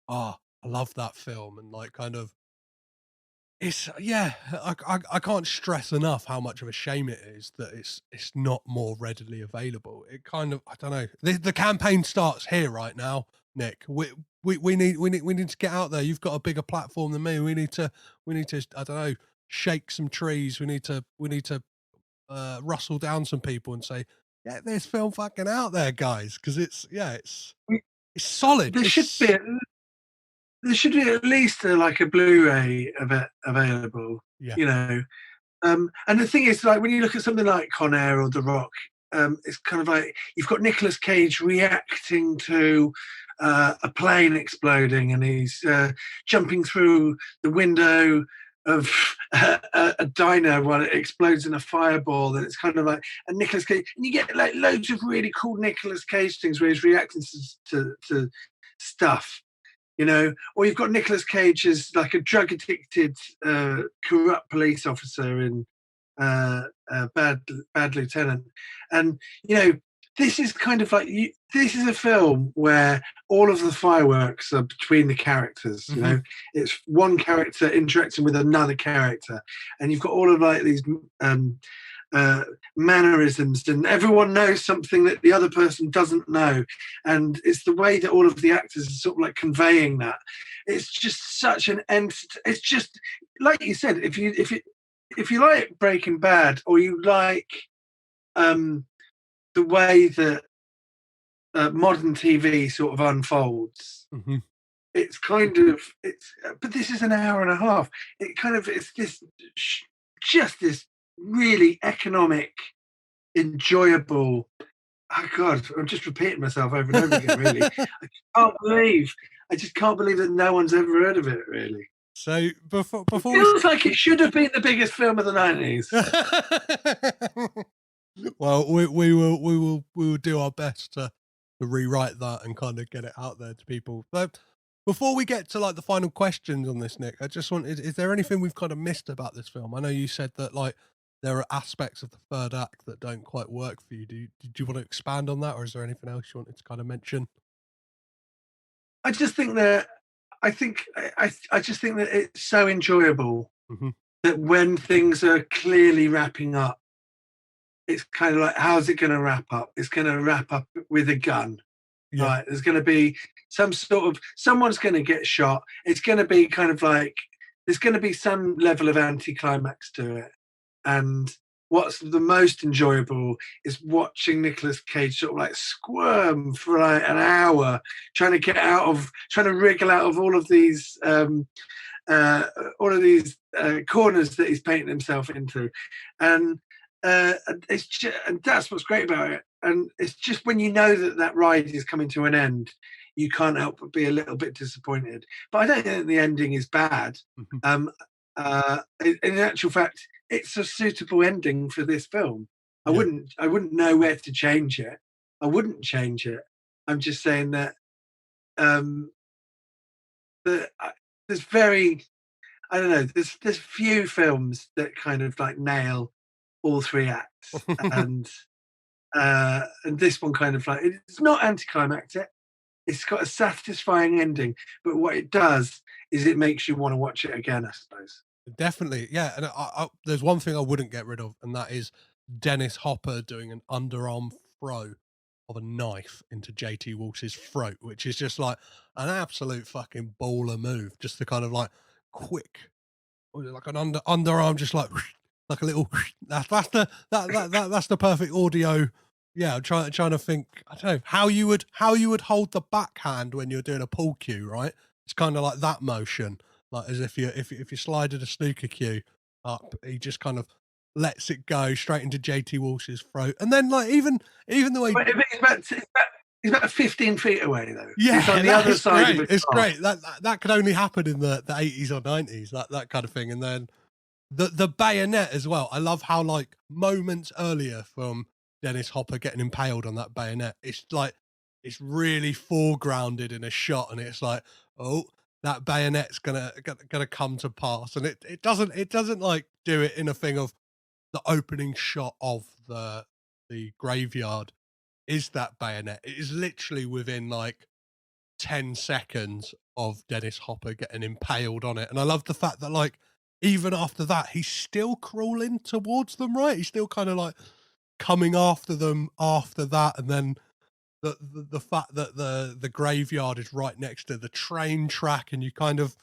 "Ah, I love that film," and like kind of it's yeah. I can't stress enough how much of a shame it is that it's not more readily available. It kind of I don't know. The campaign starts here right now, Nick. We need to get out there. You've got a bigger platform than me. We need to I don't know, shake some trees. We need to rustle down some people and say, get this film fucking out there, guys, because it's solid. There should be at least like a Blu-ray of it available. Yeah. You know, and the thing is, like when you look at something like Con Air or The Rock, it's kind of like you've got Nicolas Cage reacting to a plane exploding, and he's jumping through the window of a diner while it explodes in a fireball. And it's kind of like a Nicolas Cage, and you get like loads of really cool Nicolas Cage things where he's reacting to stuff. You know, or you've got Nicolas Cage as like a drug-addicted, corrupt police officer in Bad Lieutenant, and you know, this is kind of like this is a film where all of the fireworks are between the characters. You know, it's one character interacting with another character, and you've got all of like these mannerisms, and everyone knows something that the other person doesn't know, and it's the way that all of the actors are sort of like conveying that. It's just such an it's just like you said, if you like Breaking Bad, or you like the way that modern TV sort of unfolds, it's kind of but this is an hour and a half. It kind of it's this just this really economic, enjoyable. Oh God, I'm just repeating myself over and over again. Really, I just can't believe that no one's ever heard of it. Really. So before it feels like it should have been the biggest film of the 90s. Well, we will do our best to rewrite that and kind of get it out there to people. But before we get to like the final questions on this, Nick, I just wanted, is there anything we've kind of missed about this film? I know you said that like there are aspects of the third act that don't quite work for you. Did you want to expand on that, or is there anything else you wanted to kind of mention? I just think that I just think that it's so enjoyable that when things are clearly wrapping up, it's kind of like, how's it going to wrap up? It's going to wrap up with a gun. Yeah. Right? There's going to be someone's going to get shot. It's going to be kind of like, there's going to be some level of anticlimax to it. And what's the most enjoyable is watching Nicolas Cage sort of like squirm for like an hour, trying to wriggle out of all of these corners that he's painting himself into. And it's just, and that's what's great about it. And it's just when you know that ride is coming to an end, you can't help but be a little bit disappointed. But I don't think the ending is bad. In actual fact, it's a suitable ending for this film. I wouldn't know where to change it. I wouldn't change it. I'm just saying that there's few films that kind of like nail all three acts, and this one kind of like, it's not anticlimactic. It's got a satisfying ending, but what it does is it makes you want to watch it again, I suppose. Definitely, yeah. And there's one thing I wouldn't get rid of, and that is Dennis Hopper doing an underarm throw of a knife into JT Walsh's throat, which is just like an absolute fucking baller move. Just the kind of like quick, like an underarm, just like a little. That's the perfect audio. Yeah, I'm trying to think. I don't know how you would hold the backhand when you're doing a pool cue, right? It's kind of like that motion. Like as if you slided a snooker cue up, he just kind of lets it go straight into JT Walsh's throat, and then like even the way he's about 15 feet away though. Yeah, he's on the other side of it. It's great. That could only happen in the 80s or 90s, that kind of thing. And then the bayonet as well. I love how like moments earlier from Dennis Hopper getting impaled on that bayonet, it's like it's really foregrounded in a shot, and it's like, oh, that bayonet's gonna come to pass, and it doesn't like do it in a thing of the opening shot of the graveyard. is that bayonet. It is literally within like 10 seconds of Dennis Hopper getting impaled on it. And I love the fact that, like, even after that, he's still crawling towards them, right? He's still kind of like coming after them after that. And then the fact that the graveyard is right next to the train track, and it kind of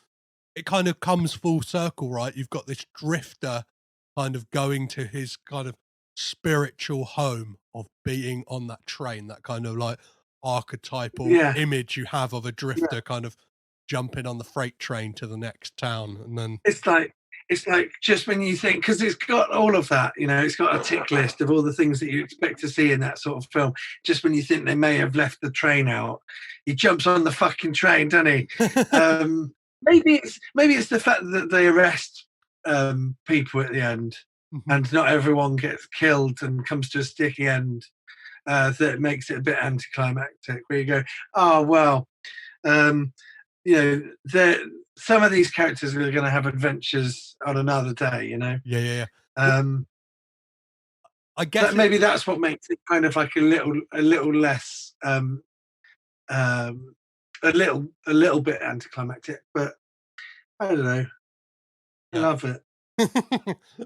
comes full circle, right? You've got this drifter kind of going to his kind of spiritual home of being on that train, that kind of like archetypal image you have of a drifter kind of jumping on the freight train to the next town. And then it's like just when you think, because it's got all of that, you know, it's got a tick list of all the things that you expect to see in that sort of film. Just when you think they may have left the train out, he jumps on the fucking train, doesn't he? Maybe it's the fact that they arrest people at the end, and not everyone gets killed and comes to a sticky end, that makes it a bit anticlimactic, where you go, oh well, you know, some of these characters are going to have adventures on another day, you know. I guess maybe that's what makes it kind of like a little less a little bit anticlimactic, but I don't know. I love it.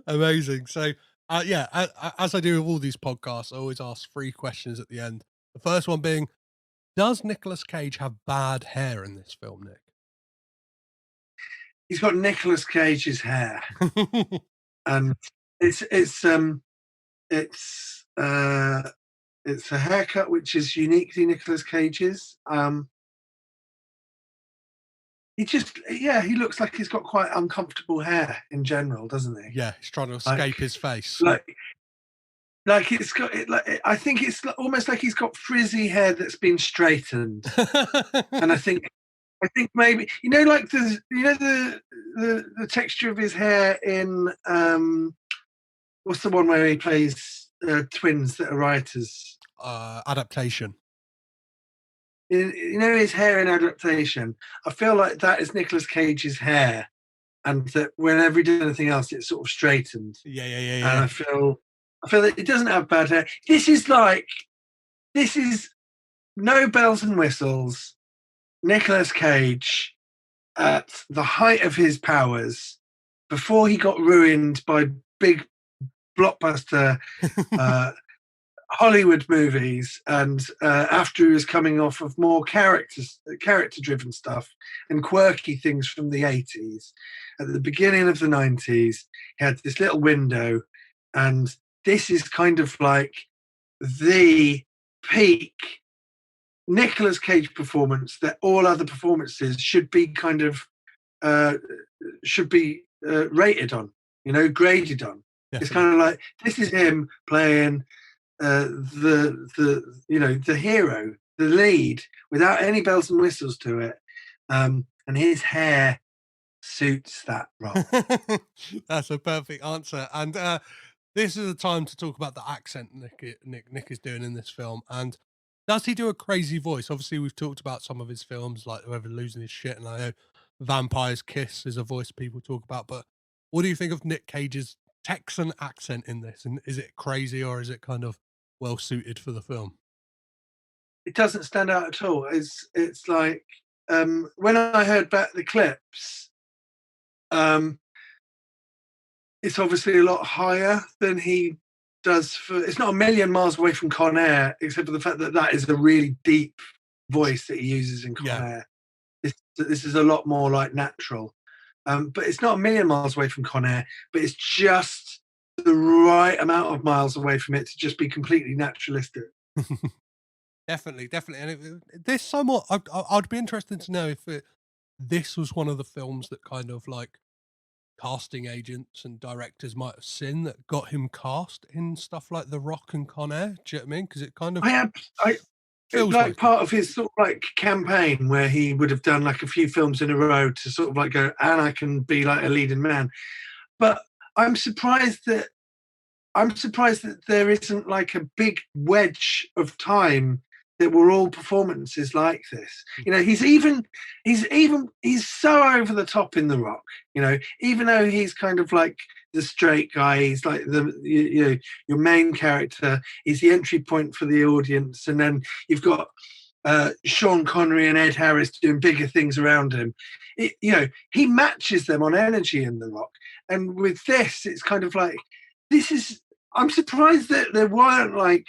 Amazing. So as I do with all these podcasts, I always ask 3 questions at the end. The first one being, does Nicolas Cage have bad hair in this film, Nick? He's got Nicolas Cage's hair. And it's a haircut which is uniquely Nicolas Cage's. He looks like he's got quite uncomfortable hair in general, doesn't he? Yeah, he's trying to escape his face. Like it's got it. Like, I think it's almost like he's got frizzy hair that's been straightened, and I think maybe, you know, like the texture of his hair in what's the one where he plays twins that are writers? Adaptation. You know, his hair in Adaptation. I feel like that is Nicolas Cage's hair, and that whenever he does anything else, it's sort of straightened. Yeah. And I feel that it doesn't have bad hair. This is no bells and whistles. Nicolas Cage at the height of his powers, before he got ruined by big blockbuster Hollywood movies, and after he was coming off of more character-driven stuff and quirky things from the 80s. At the beginning of the 90s, he had this little window, and this is kind of like the peak Nicolas Cage performance that all other performances should be kind of rated on, you know, graded on. Definitely. It's kind of like, this is him playing the hero, the lead, without any bells and whistles to it, and his hair suits that role. That's a perfect answer. And this is the time to talk about the accent Nick is doing in this film. And does he do a crazy voice? Obviously, we've talked about some of his films, like Whoever Losing His Shit, and I know Vampire's Kiss is a voice people talk about. But what do you think of Nick Cage's Texan accent in this? And is it crazy, or is it kind of well suited for the film? It doesn't stand out at all. It's like, when I heard back the clips, it's obviously a lot higher than he does it's not a million miles away from Con Air, except for the fact that is a really deep voice that he uses in Con Air. This is a lot more like natural. But it's not a million miles away from Con Air, but it's just the right amount of miles away from it to just be completely naturalistic. Definitely. And this somewhat, I'd be interested to know if this was one of the films that kind of like casting agents and directors might have seen that got him cast in stuff like The Rock and Con Air. Do you know what I mean? Because it kind of feels like part of his sort of like campaign, where he would have done like a few films in a row to sort of like go, and I can be like a leading man. But I'm surprised that there isn't like a big wedge of time that were all performances like this. You know, he's so over the top in The Rock, you know, even though he's kind of like the straight guy. He's like your main character. He's the entry point for the audience, and then you've got Sean Connery and Ed Harris doing bigger things around him. He matches them on energy in The Rock, and with this, it's kind of like this is. I'm surprised that there weren't like.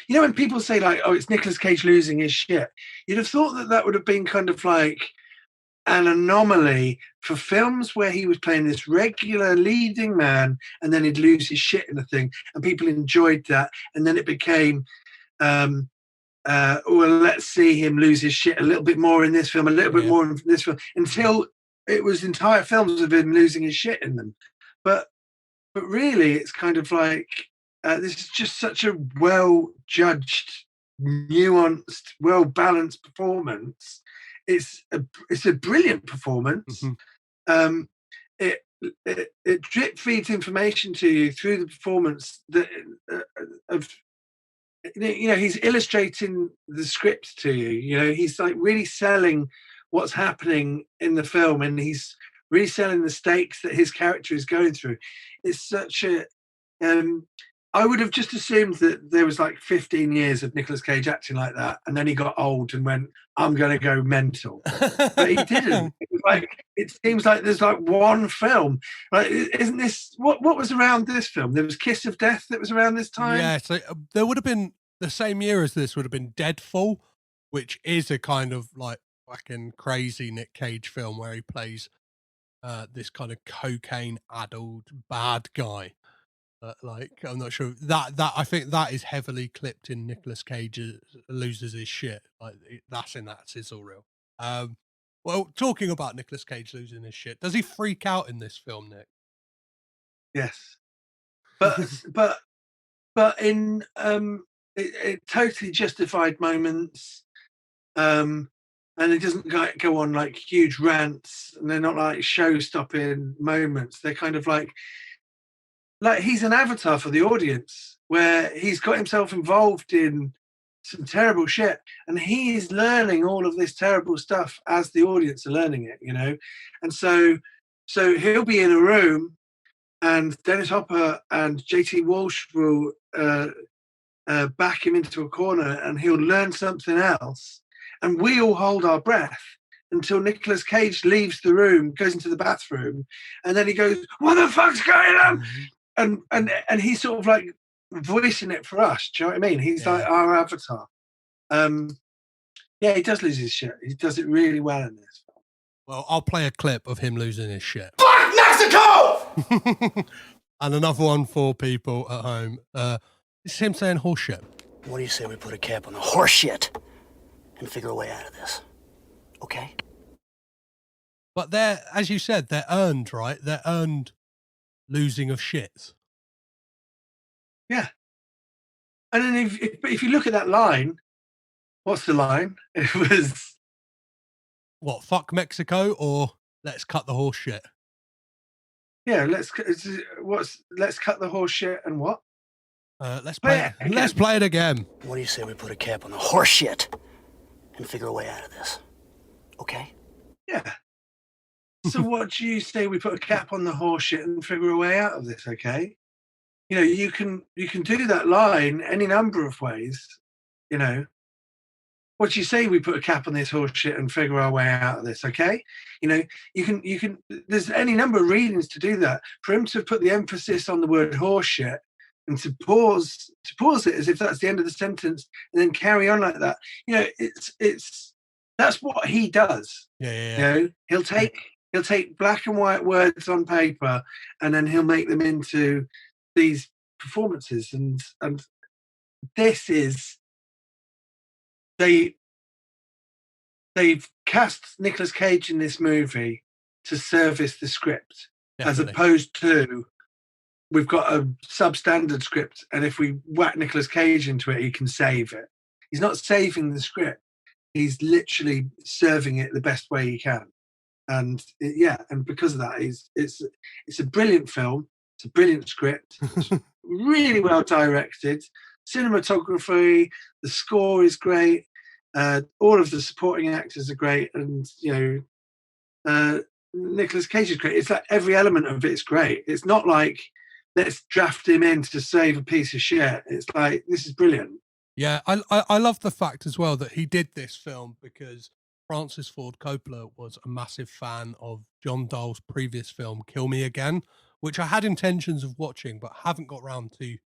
When people say like, "Oh, it's Nicolas Cage losing his shit," you'd have thought that would have been kind of like an anomaly for films where he was playing this regular leading man and then he'd lose his shit in a thing, and people enjoyed that, and then it became, well, let's see him lose his shit a little bit more in this film, a little bit more in this film, until it was entire films of him losing his shit in them. But really, it's kind of like. This is just such a well-judged, nuanced, well-balanced performance. It's a brilliant performance. Mm-hmm. It drip feeds information to you through the performance that he's illustrating the script to you. He's like really selling what's happening in the film, and he's really selling the stakes that his character is going through. It's such a I would have just assumed that there was like 15 years of Nicolas Cage acting like that, and then he got old and went, "I'm going to go mental," but he didn't. It seems like there's like one film. Like, isn't this what was around this film? There was Kiss of Death that was around this time. Yeah, so there would have been the same year as this would have been Deadfall, which is a kind of like fucking crazy Nick Cage film where he plays this kind of cocaine-addled bad guy. Like, I'm not sure that I think that is heavily clipped in Nicolas Cage loses his shit. Like, that's in that sizzle reel. Well, talking about Nicolas Cage losing his shit, does he freak out in this film, Nick? Yes, but in it totally justified moments, and it doesn't go on like huge rants, and they're not like show-stopping moments. They're kind of like he's an avatar for the audience, where he's got himself involved in some terrible shit, and he is learning all of this terrible stuff as the audience are learning it, and so he'll be in a room, and Dennis Hopper and JT Walsh will back him into a corner, and he'll learn something else, and we all hold our breath until Nicolas Cage leaves the room, goes into the bathroom, and then he goes, "What the fuck's going on?" And he's sort of like voicing it for us. Do you know what I mean? He's like our avatar. He does lose his shit. He does it really well in this film. Well, I'll play a clip of him losing his shit. Fuck Mexico! And another one for people at home. It's him saying horseshit. What do you say we put a cap on the horseshit and figure a way out of this? Okay? But they're, as you said, they're earned, right? They're earned losing of shit. Yeah. And then if you look at that line, what's the line? It was what, fuck Mexico or let's cut the horse shit? Yeah, let's cut the horse shit and what? Let's play it again. What do you say we put a cap on the horse shit and figure a way out of this? Okay? Yeah. So what do you say we put a cap on the horse shit and figure a way out of this, okay? You can do that line any number of ways, What do you say we put a cap on this horse shit and figure our way out of this, okay? You can there's any number of reasons to do that. For him to put the emphasis on the word horse shit and to pause it as if that's the end of the sentence and then carry on like that, it's that's what he does. Yeah. He'll take black and white words on paper and then he'll make them into these performances, and this is they've cast Nicolas Cage in this movie to service the script. Definitely. As opposed to we've got a substandard script, and if we whack Nicolas Cage into it, he can save it. He's not saving the script. He's literally serving it the best way he can. And and because of that, it's a brilliant film. It's a brilliant script. It's really well directed. Cinematography, the score is great. All of the supporting actors are great, and Nicolas Cage is great. It's like every element of it's great. It's not like let's draft him in to save a piece of shit. It's like this is brilliant. Yeah, I love the fact as well that he did this film because Francis Ford Coppola was a massive fan of John Dahl's previous film, Kill Me Again, which I had intentions of watching but haven't got round to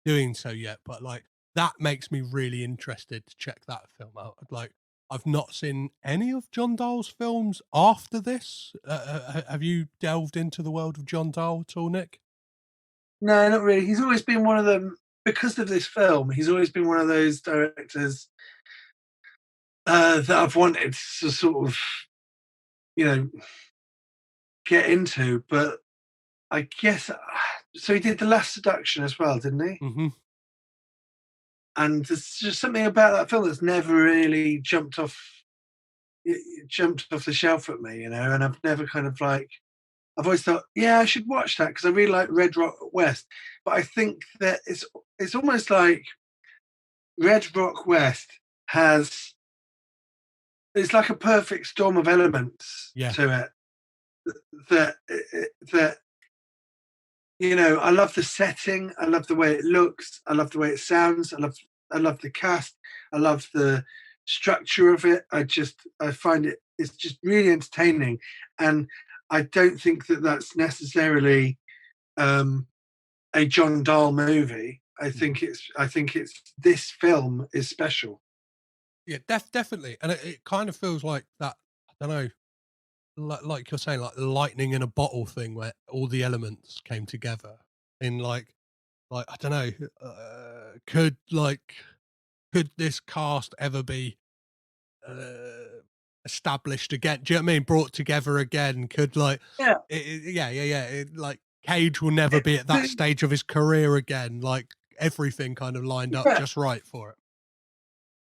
doing so yet. But like that makes me really interested to check that film out. Like I've not seen any of John Dahl's films after this. Have you delved into the world of John Dahl at all, Nick? No, not really. He's always been one of them because of this film. He's always been one of those directors that I've wanted to sort of, get into. But I guess so. He did The Last Seduction as well, didn't he? Mm-hmm. And there's just something about that film that's never really jumped off the shelf at me, and I've never kind of like. I've always thought, yeah, I should watch that because I really like Red Rock West. But I think that it's almost like Red Rock West it's like a perfect storm of elements to it. That I love the setting, I love the way it looks, I love the way it sounds, I love the cast, I love the structure of it. I find it's just really entertaining, and I don't think that that's necessarily a John Dahl movie. I think it's this film is special. Yeah, definitely, and it kind of feels like that. I don't know, like you're saying, like the lightning in a bottle thing, where all the elements came together in like I don't know. Could this cast ever be established again? Do you know what I mean? Brought together again? Could Yeah. Like Cage will never be at that stage of his career again. Like everything kind of lined up just right for it.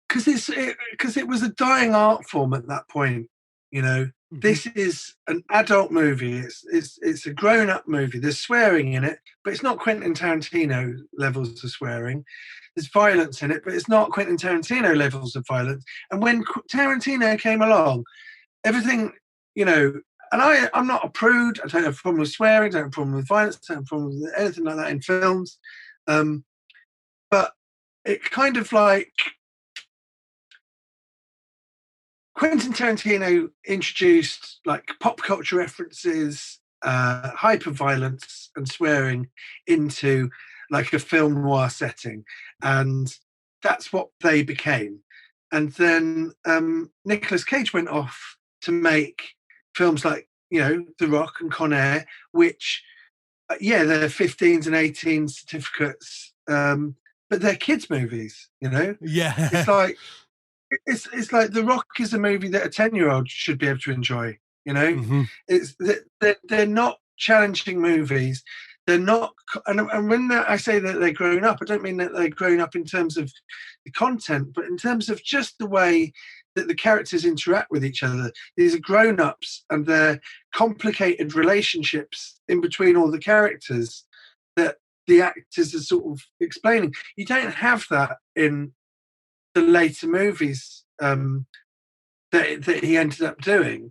Because it was a dying art form at that point. Mm-hmm. This is an adult movie. It's a grown-up movie. There's swearing in it, but it's not Quentin Tarantino levels of swearing. There's violence in it, but it's not Quentin Tarantino levels of violence. And when Tarantino came along, everything, and I'm not a prude. I don't have a problem with swearing. I don't have a problem with violence. I don't have a problem with anything like that in films. But it kind of like Quentin Tarantino introduced like pop culture references, hyper violence and swearing into like a film noir setting, and that's what they became. And then Nicolas Cage went off to make films like The Rock and Con Air, which they're 15s and 18 certificates, but they're kids movies. It's like it's like The Rock is a movie that a 10-year-old should be able to enjoy. Mm-hmm. It's they're not challenging movies. They're not, and when I say that they're grown up, I don't mean that they're grown up in terms of the content, but in terms of just the way that the characters interact with each other. These are grown-ups, and they're complicated relationships in between all the characters that the actors are sort of explaining. You don't have that in the later movies that he ended up doing,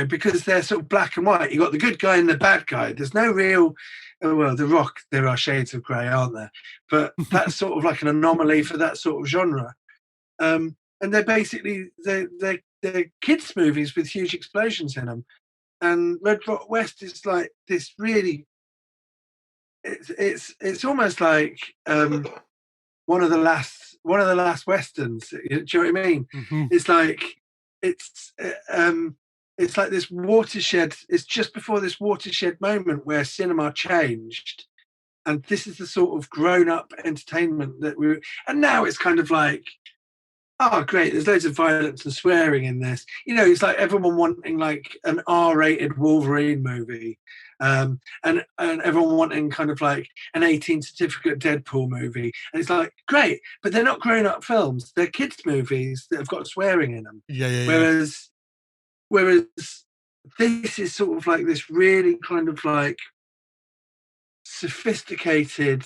because they're sort of black and white. You got the good guy and the bad guy. There's no real, The Rock, there are shades of grey, aren't there? But that's sort of like an anomaly for that sort of genre. And they're basically they're kids movies with huge explosions in them. And Red Rock West is like this really. It's almost like one of the last westerns. Do you know what I mean? Mm-hmm. It's like it's like this watershed. It's just before this watershed moment where cinema changed, and this is the sort of grown-up entertainment that we. And now it's kind of like, oh, great! There's loads of violence and swearing in this. It's like everyone wanting like an R-rated Wolverine movie, and everyone wanting kind of like an 18 certificate Deadpool movie. And it's like, great, but they're not grown-up films. They're kids movies that have got swearing in them. Whereas this is sort of like this really kind of like sophisticated,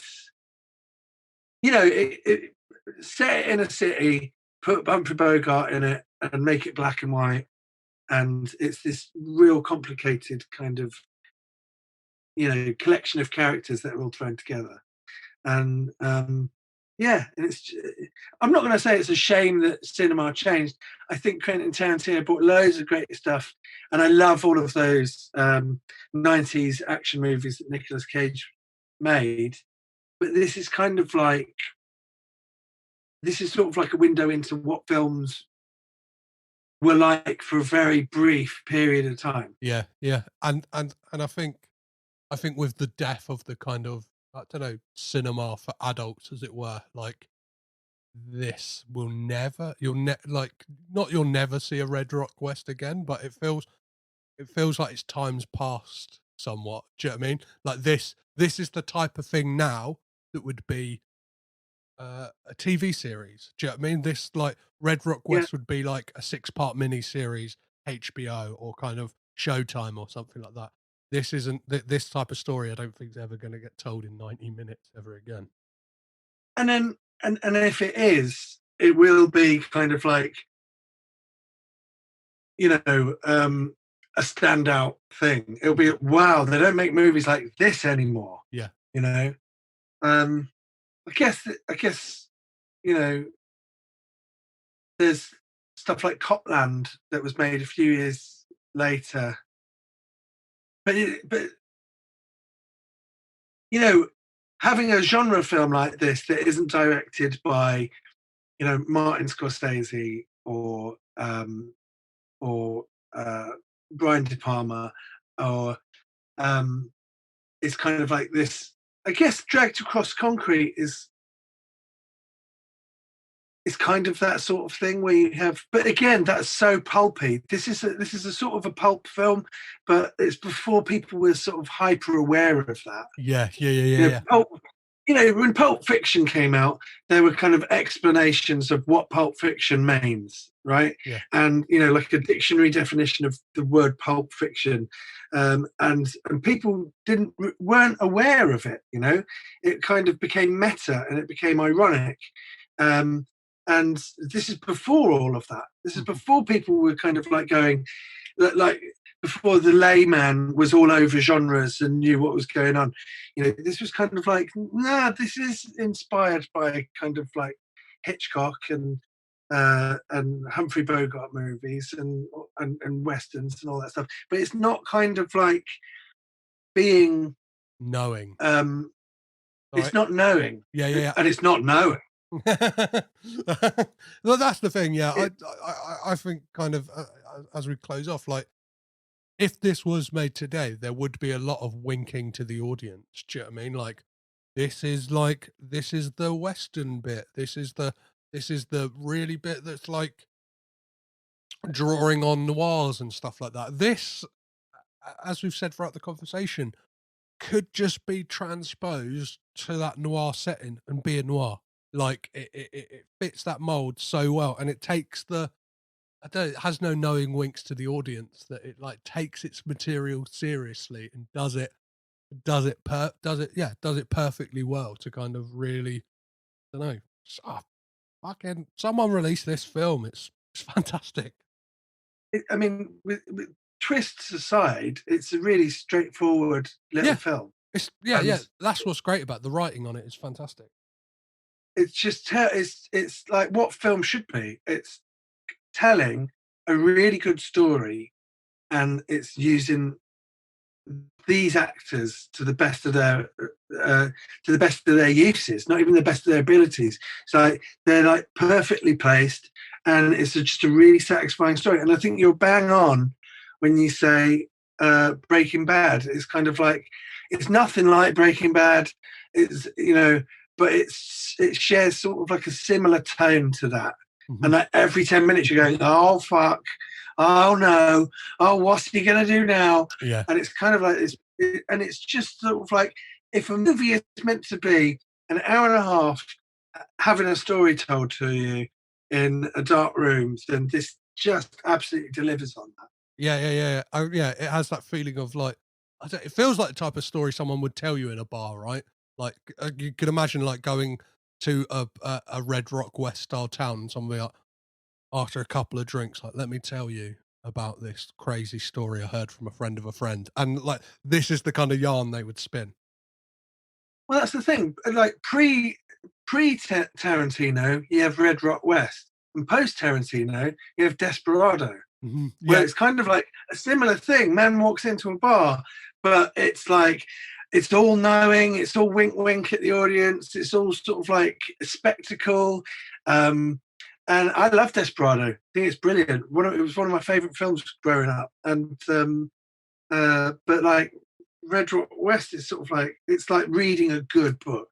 set it in a city, put Humphrey Bogart in it, and make it black and white, and it's this real complicated kind of, you know, collection of characters that are all thrown together. And yeah, and I'm not going to say it's a shame that cinema changed. I think Quentin Tarantino brought loads of great stuff, and I love all of those 90s action movies that Nicolas Cage made. But this is kind of like, this is sort of like a window into what films were like for a very brief period of time. Yeah, yeah, and I think with the death of the kind of, I don't know, cinema for adults, as it were, like this will never, you'll never see a Red Rock West again, but it feels like it's time's passed somewhat. Do you know what I mean? Like this is the type of thing now that would be a TV series. Do you know what I mean? This, like, Red Rock Yeah. West would be like a 6-part mini series, HBO or kind of Showtime or something like that. This isn't this type of story. I don't think is ever going to get told in 90 minutes ever again. And then, and if it is, it will be kind of like, you know, a standout thing. It'll be, wow, they don't make movies like this anymore. Yeah. You know, I guess, you know, there's stuff like Copland that was made a few years later, but you know, having a genre film like this that isn't directed by, you know, Martin Scorsese or Brian De Palma, or it's kind of like this. I guess Dragged Across Concrete is kind of that sort of thing where you have, but again, that's so pulpy. This is a sort of a pulp film, but it's before people were sort of hyper aware of that. Yeah. You know, when Pulp Fiction came out, there were kind of explanations of what Pulp Fiction means, right? Yeah. And, you know, like a dictionary definition of the word Pulp Fiction, and people weren't aware of it. You know, it kind of became meta and it became ironic. And this is before all of that. This is before people were kind of like going, like, before the layman was all over genres and knew what was going on. You know, this was kind of like, nah, this is inspired by kind of like Hitchcock and Humphrey Bogart movies and westerns and all that stuff. But it's not kind of like being knowing. It's not knowing. Yeah. And it's not knowing. Well, that's the thing. Yeah, I think kind of as we close off, like, if this was made today, there would be a lot of winking to the audience. Do you know what I mean? Like, this is the Western bit. This is the really bit that's like drawing on noirs and stuff like that. This, as we've said throughout the conversation, could just be transposed to that noir setting and be a noir. Like, it fits that mold so well, and it takes it has no knowing winks to the audience, that it like takes its material seriously and does it perfectly well to kind of really, I don't know, fucking someone release this film. It's fantastic. I mean, with twists aside, it's a really straightforward little film. It's that's what's great about the writing on it. It's fantastic. It's just it's like what film should be. It's telling a really good story, and it's using these actors to the best of their uses, not even the best of their abilities. So they're like perfectly placed, and it's just a really satisfying story. And I think you're bang on when you say Breaking Bad. It's kind of like, it's nothing like Breaking Bad. It's, you know, but it shares sort of like a similar tone to that. Mm-hmm. And like every 10 minutes you're going, oh fuck, oh no, oh what's he gonna do now? Yeah. And it's kind of like this, and it's just sort of like, if a movie is meant to be an hour and a half having a story told to you in a dark room, then this just absolutely delivers on that. Yeah. Oh, yeah, it has that feeling of like, it feels like the type of story someone would tell you in a bar, right? Like, you could imagine like going to a Red Rock West style town and somebody like, after a couple of drinks, like, let me tell you about this crazy story I heard from a friend of a friend. And like, this is the kind of yarn they would spin. Well, that's the thing. Like pre Tarantino, you have Red Rock West, and post Tarantino, you have Desperado. Mm-hmm. Where it's kind of like a similar thing. Man walks into a bar, but it's like it's all knowing, it's all wink wink at the audience, it's all sort of like a spectacle. And I love Desperado. I think it's brilliant. It was one of my favorite films growing up. And but like Red Rock West is sort of like, it's like reading a good book.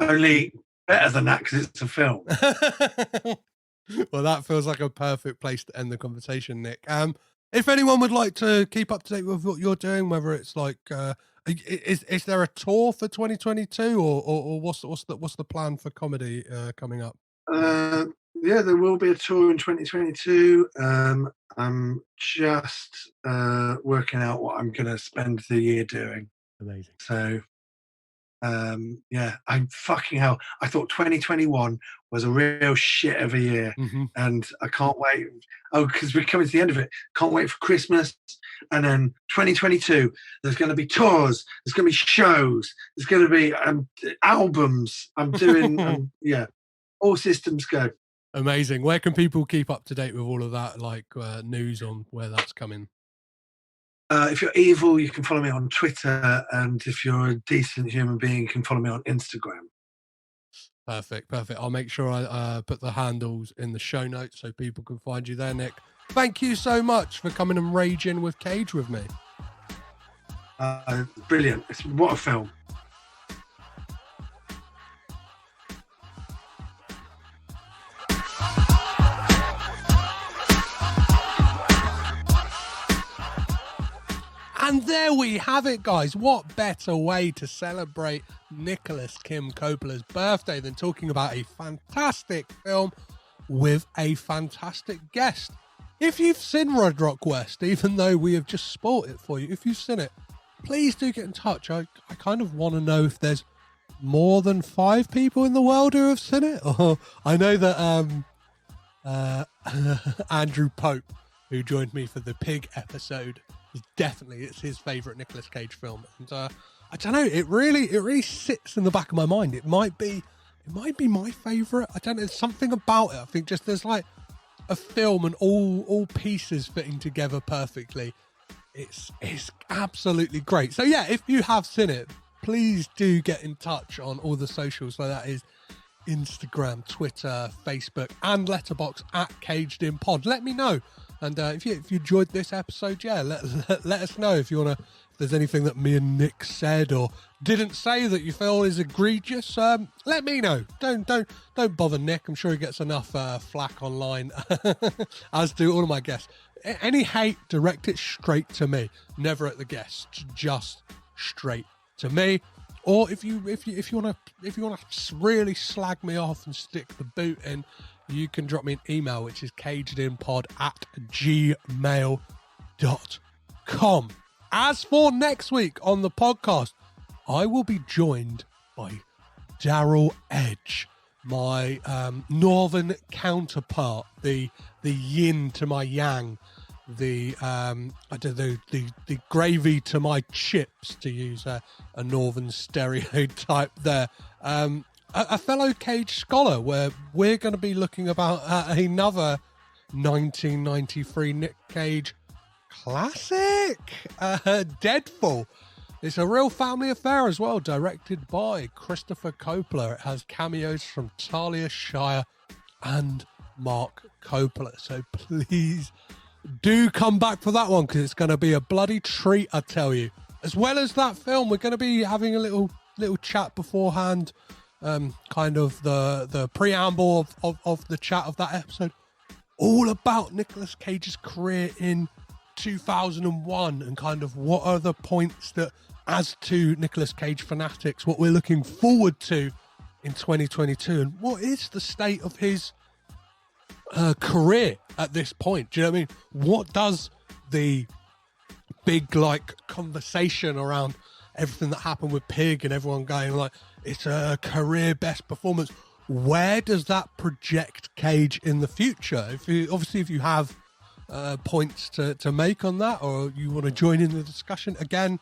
Only better than that because it's a film. Well, that feels like a perfect place to end the conversation, Nick. If anyone would like to keep up to date with what you're doing, whether it's like, is there a tour for 2022, or what's the plan for comedy coming up? Yeah, there will be a tour in 2022. I'm just working out what I'm going to spend the year doing. Amazing. So, yeah, I'm fucking hell. I thought 2021 was a real shit of a year, and I can't wait. Oh, because we're coming to the end of it. Can't wait for Christmas, and then 2022. There's going to be tours. There's going to be shows. There's going to be albums. I'm doing. Yeah, all systems go. Amazing. Where can people keep up to date with all of that, like news on where that's coming? If you're evil, you can follow me on Twitter, and if you're a decent human being, you can follow me on Instagram. Perfect. I'll make sure I put the handles in the show notes so people can find you there, Nick. Thank you so much for coming and raging with Cage with me. Brilliant. What a film. And there we have it, guys. What better way to celebrate Nicolas Kim Coppola's birthday than talking about a fantastic film with a fantastic guest. If you've seen Red Rock West, even though we have just spoiled it for you, if you've seen it, please do get in touch. I kind of want to know if there's more than 5 people in the world who have seen it. Or I know that Andrew Pope, who joined me for the Pig episode, it's his favorite Nicolas Cage film, and I don't know, it really sits in the back of my mind. It might be my favorite. I don't know, there's something about it. I think just there's like a film and all pieces fitting together perfectly. It's absolutely great. So yeah, if you have seen it, please do get in touch on all the socials. So that is Instagram, Twitter, Facebook, and Letterboxd at Caged In Pod. Let me know. And if you enjoyed this episode, yeah, let us know if if there's anything that me and Nick said or didn't say that you feel is egregious. Let me know. Don't bother Nick. I'm sure he gets enough flack online, as do all of my guests. Any hate, direct it straight to me. Never at the guests, just straight to me. Or if you wanna really slag me off and stick the boot in, you can drop me an email, which is cagedinpod@gmail.com. As for next week on the podcast, I will be joined by Daryl Edge, my northern counterpart, the yin to my yang, the gravy to my chips, to use a northern stereotype there. A fellow Cage scholar, where we're going to be looking about another 1993 Nick Cage classic, Deadfall. It's a real family affair as well, directed by Christopher Coppola. It has cameos from Talia Shire and Mark Coppola. So please do come back for that one, because it's going to be a bloody treat, I tell you. As well as that film, we're going to be having a little chat beforehand, kind of the preamble of the chat of that episode, all about Nicolas Cage's career in 2001 and kind of what are the points that, as to Nicolas Cage fanatics, what we're looking forward to in 2022 and what is the state of his career at this point. Do you know what I mean? What does the big like conversation around everything that happened with Pig and everyone going like it's a career best performance, where does that project Cage in the future? If you have points to make on that, or you want to join in the discussion, again,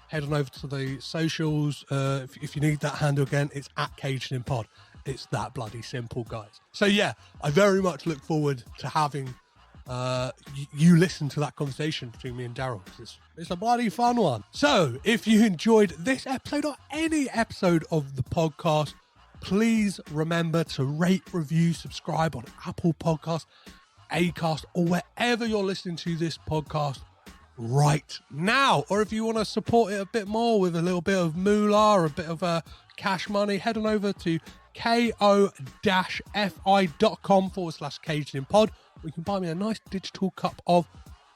head on over to the socials. If you need that handle again, it's at Caged In Pod. It's that bloody simple, guys. So yeah, I very much look forward to having you listen to that conversation between me and Daryl. It's a bloody fun one. So if you enjoyed this episode or any episode of the podcast, please remember to rate, review, subscribe on Apple Podcasts, Acast, or wherever you're listening to this podcast right now. Or if you want to support it a bit more with a little bit of moolah or a bit of cash money, head on over to ko-fi.com/cagedinpod. You can buy me a nice digital cup of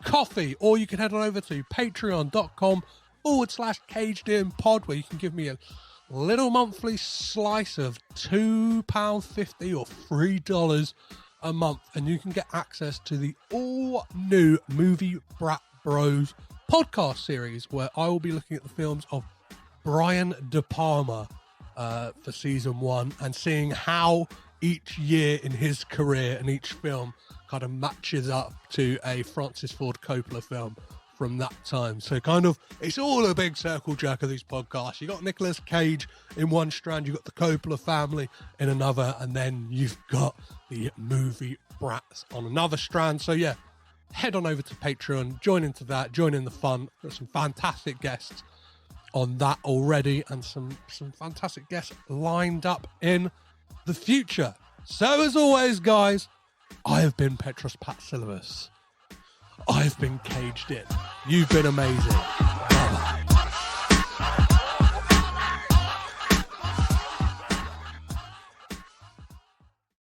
coffee, or you can head on over to patreon.com/cagedinpod, where you can give me a little monthly slice of £2.50 or $3 a month, and you can get access to the all new Movie Brat Bros podcast series, where I will be looking at the films of Brian De Palma for season 1, and seeing how each year in his career and each film kind of matches up to a Francis Ford Coppola film from that time. So kind of, it's all a big circle jerk of these podcasts. You got Nicolas Cage in one strand, you got the Coppola family in another, and then you've got the movie brats on another strand. So yeah, head on over to Patreon, join into that, join in the fun. Got some fantastic guests on that already, and some fantastic guests lined up in the future. So as always, guys, I have been Petros Patsilivus. I've been caged in. You've been amazing.